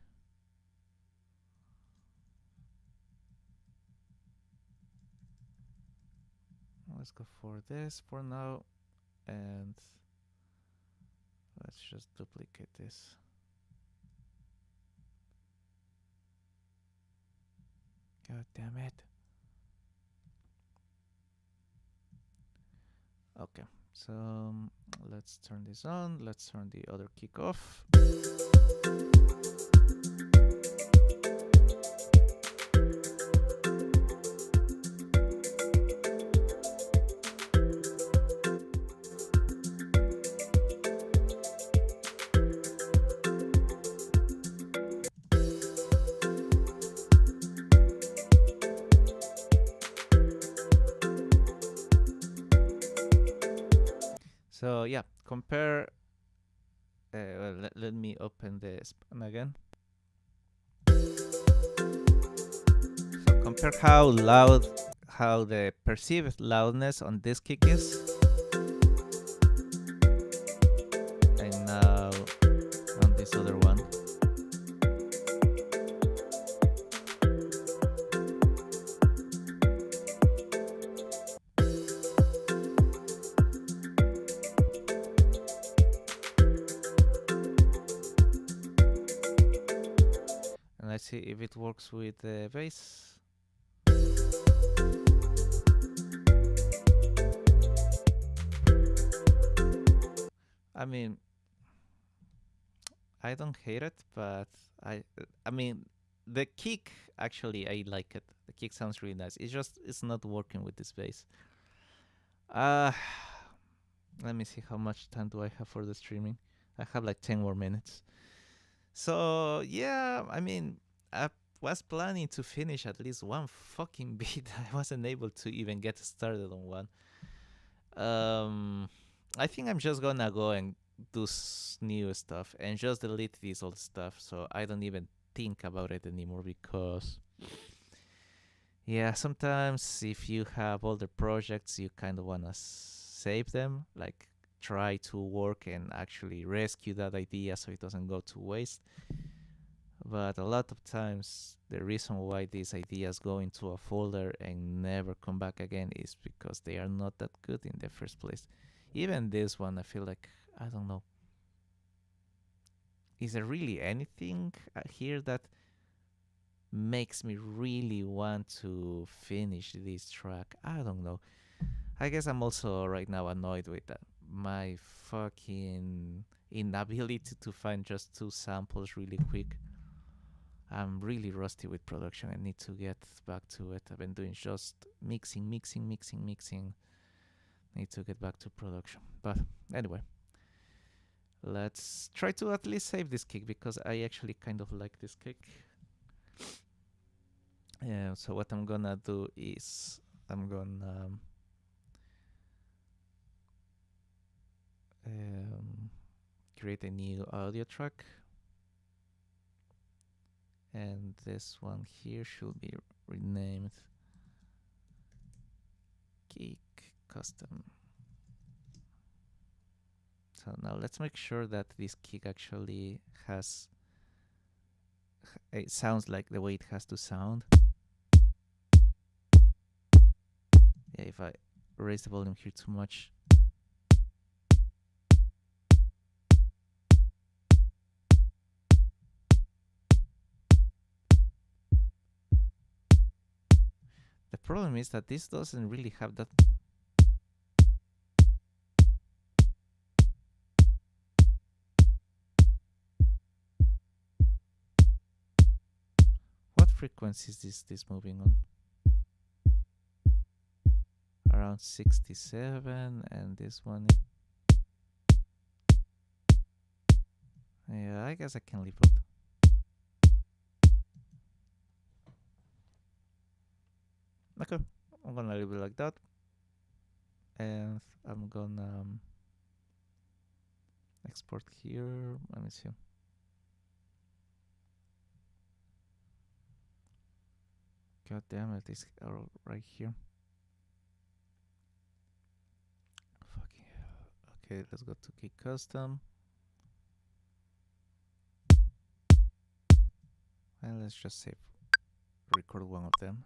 Let's go for this for now, and let's just duplicate this. God damn it. Okay, so let's turn this on. Let's turn the other kick off. So yeah, compare. Well, let me open the span again. So compare how loud, how the perceived loudness on this kick is, and now on this other one. And let's see if it works with the bass. I mean, I don't hate it, but I mean, the kick actually I like it. The kick sounds really nice. It's not working with this bass. Uh let me see how much time do I have for the streaming. I have like 10 more minutes. So yeah, I mean, I was planning to finish at least one fucking beat. I wasn't able to even get started on one. Um, I think I'm just gonna go and do new stuff and just delete this old stuff, so I don't even think about it anymore. Because yeah, sometimes if you have older projects, you kind of wanna save them, like try to work and actually rescue that idea so it doesn't go to waste. But a lot of times, the reason why these ideas go into a folder and never come back again is because they are not that good in the first place. Even this one, I feel like, I don't know. Is there really anything here that makes me really want to finish this track? I don't know. I guess I'm also right now annoyed with that. my fucking inability to find just two samples really quick. I'm really rusty with production. I need to get back to it. I've been doing just mixing. Need to get back to production. But anyway, let's try to at least save this kick because I actually kind of like this kick. So what I'm gonna do is I'm gonna create a new audio track, and this one here should be renamed Kick Custom. So now let's make sure that this kick actually has, it sounds like the way it has to sound. Yeah, if I raise the volume here too much. The problem is that this doesn't really have that. What frequency is this moving on? Around 67, and this one. Yeah, I guess I can leave it. Okay, I'm gonna leave it like that, and I'm gonna export here. Let me see. God damn it, it's right here. Fucking hell. Okay, let's go to Key Custom. And let's just save, record one of them.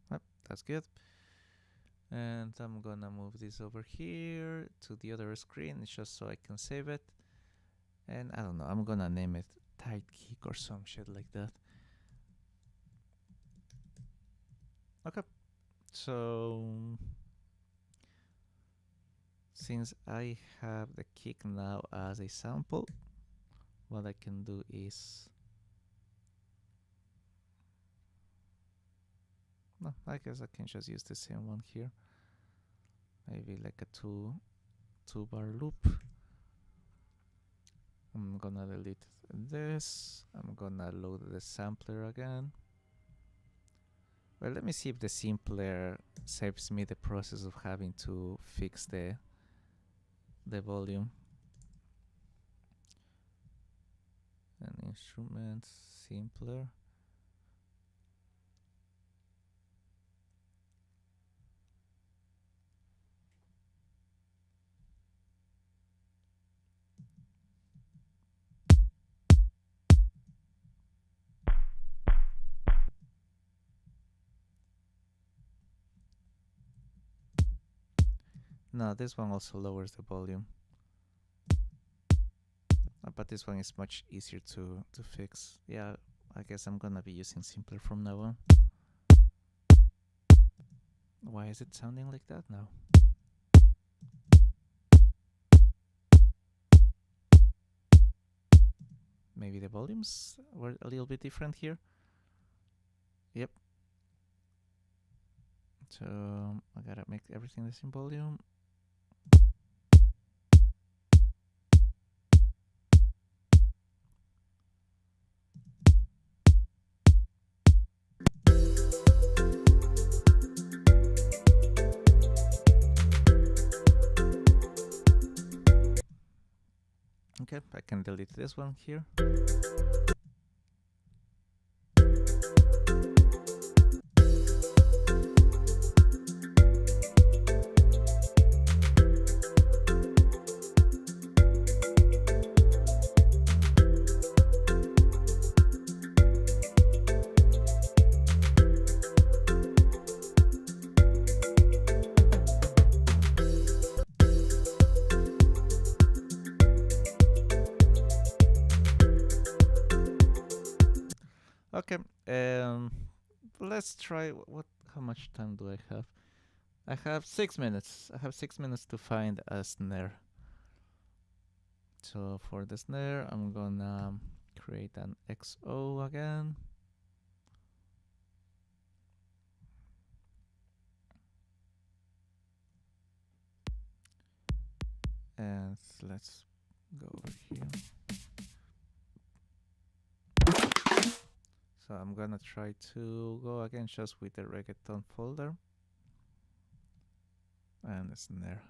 Yep, that's good. And I'm gonna move this over here to the other screen just so I can save it. And I don't know, I'm gonna name it Tight Kick or some shit like that. Okay, so since I have the kick now as a sample, what I can do is, no, I guess I can just use the same one here. Maybe like a two bar loop. I'm gonna delete this. I'm gonna load the sampler again. Well, let me see if the sampler saves me the process of having to fix the volume. And instrument sampler. No, this one also lowers the volume. But this one is much easier to fix. Yeah, I guess I'm gonna be using Simpler from now on. Why is it sounding like that now? Maybe the volumes were a little bit different here. Yep. So I gotta make everything the same volume. Okay, I can delete this one here. Okay, let's try. What? How much time do I have? I have 6 minutes. I have 6 minutes to find a snare. So for the snare, I'm gonna create an XO again. And let's go over here. So I'm gonna try to go again just with the reggaeton folder and the snare.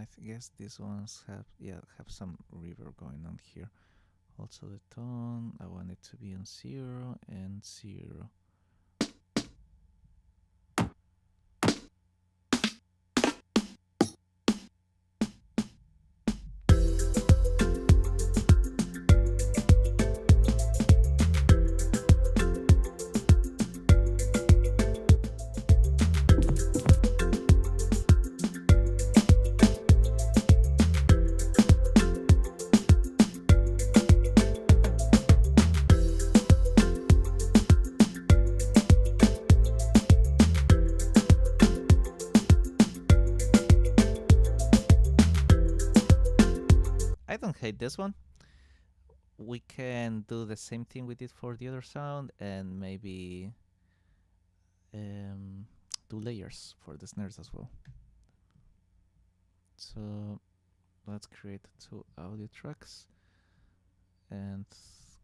I guess these ones have some reverb going on here. Also the tone, I want it to be on 0 and 0. I don't hate this one. We can do the same thing we did for the other sound and maybe um, do layers for the snares as well. So let's create 2 audio tracks and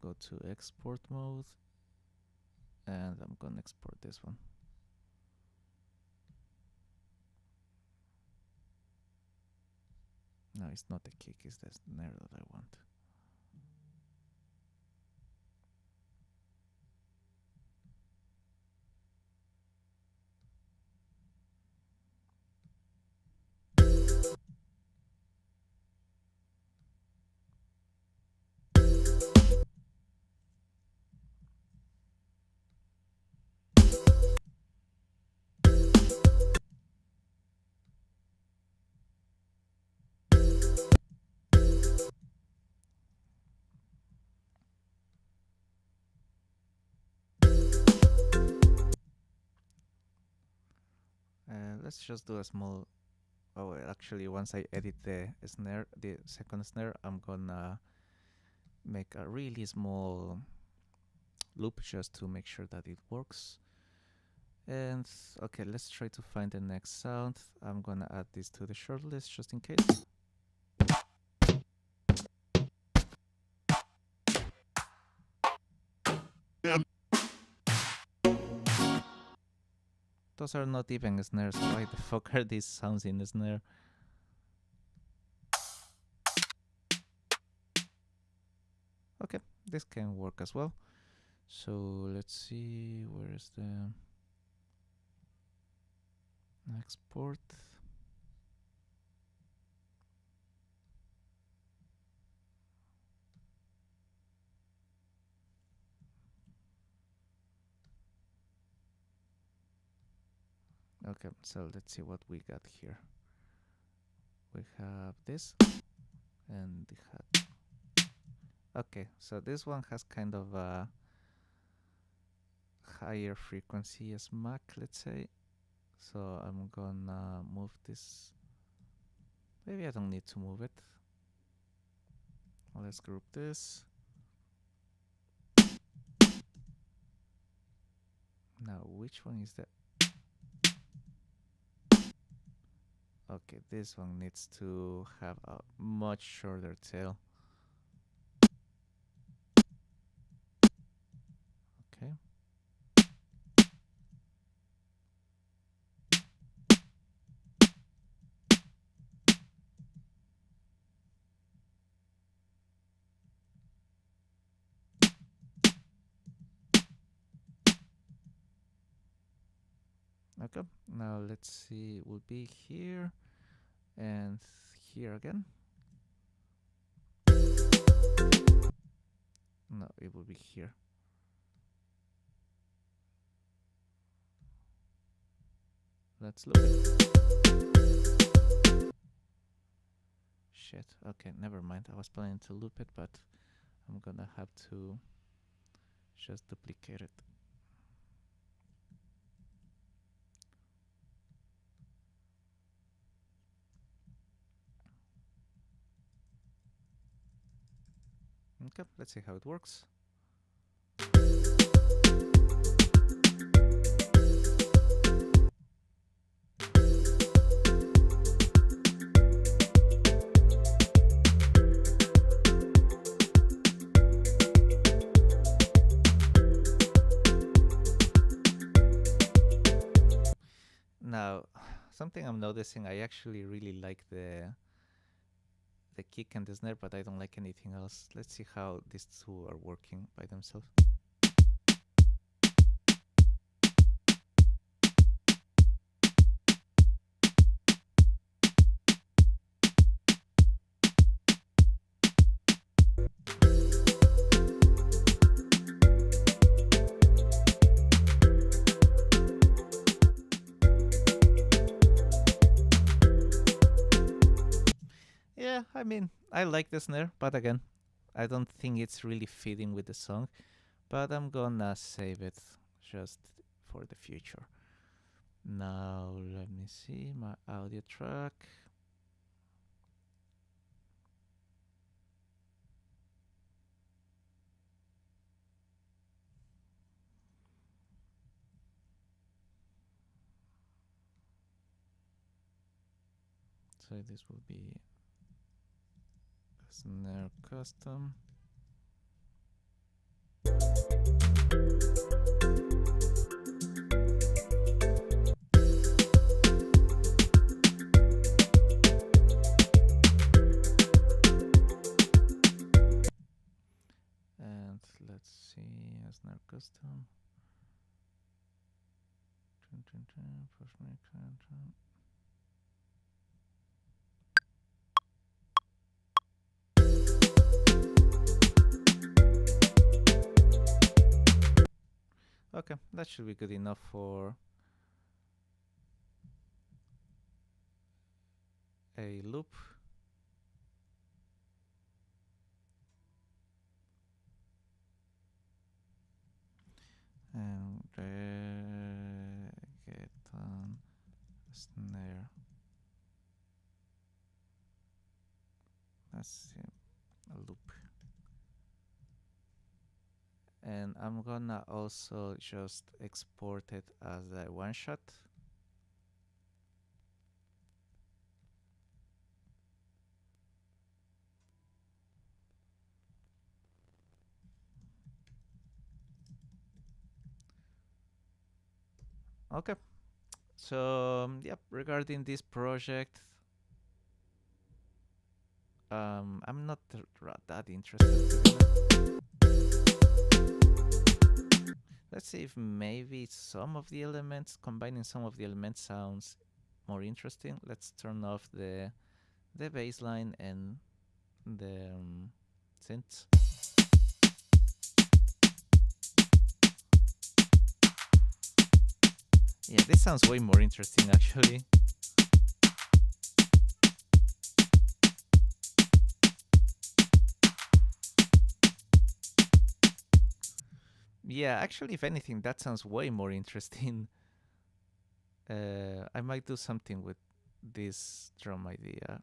go to export mode, and I'm gonna export this one. No, it's not the kick, it's the snare that I want. Let's just do a small. Oh, actually, once I edit the snare, the second snare, I'm gonna make a really small loop just to make sure that it works. And okay, let's try to find the next sound. I'm gonna add this to the shortlist just in case. Those are not even snares. Why the fuck are these sounds in the snare? Okay, this can work as well. So let's see, where is the export? Okay, so let's see what we got here. We have this and the hat. Okay, so this one has kind of a higher frequency as Mac, let's say. So I'm gonna move this. Maybe I don't need to move it. Let's group this. Now, which one is that? Okay, this one needs to have a much shorter tail. Okay. Okay. Now let's see. It will be here and here again. No, it will be here. Let's look it. Shit. Okay, never mind. I was planning to loop it, but I'm gonna have to just duplicate it. Okay, let's see how it works. Now, something I'm noticing, I actually really like the kick and the snare, but I don't like anything else. Let's see how these two are working by themselves. Yeah, I mean, I like the snare, but again, I don't think it's really fitting with the song. But I'm gonna save it just for the future. Now, let me see my audio track. So this will be snare custom. And let's see, snare custom. Okay, that should be good enough for a loop. And reggaeton snare. That's a loop. And I'm gonna also just export it as a one shot. Okay. So yep, regarding this project, I'm not that interested, to be honest. Let's see if maybe some of the elements, combining some of the elements sounds more interesting. Let's turn off the bass line and the synths. Yeah, this sounds way more interesting actually. Yeah, actually, if anything, that sounds way more interesting. I might do something with this drum idea.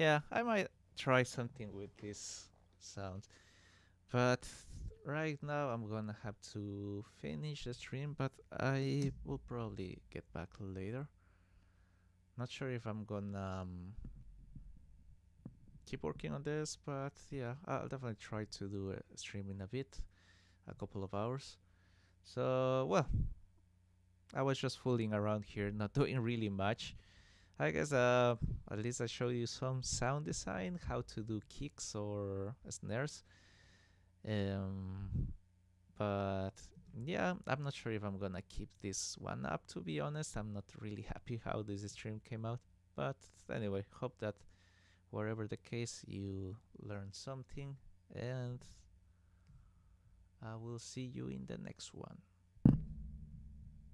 Yeah, I might try something with this sound. But right now I'm gonna have to finish the stream, but I will probably get back later. Not sure if I'm gonna keep working on this, but yeah, I'll definitely try to do a stream in a bit, a couple of hours. So, well, I was just fooling around here, not doing really much. I guess at least I showed you some sound design, how to do kicks or snares. Um, but yeah, I'm not sure if I'm gonna keep this one up. To be honest, I'm not really happy how this stream came out. But anyway, hope that wherever the case, you learned something, and I will see you in the next one.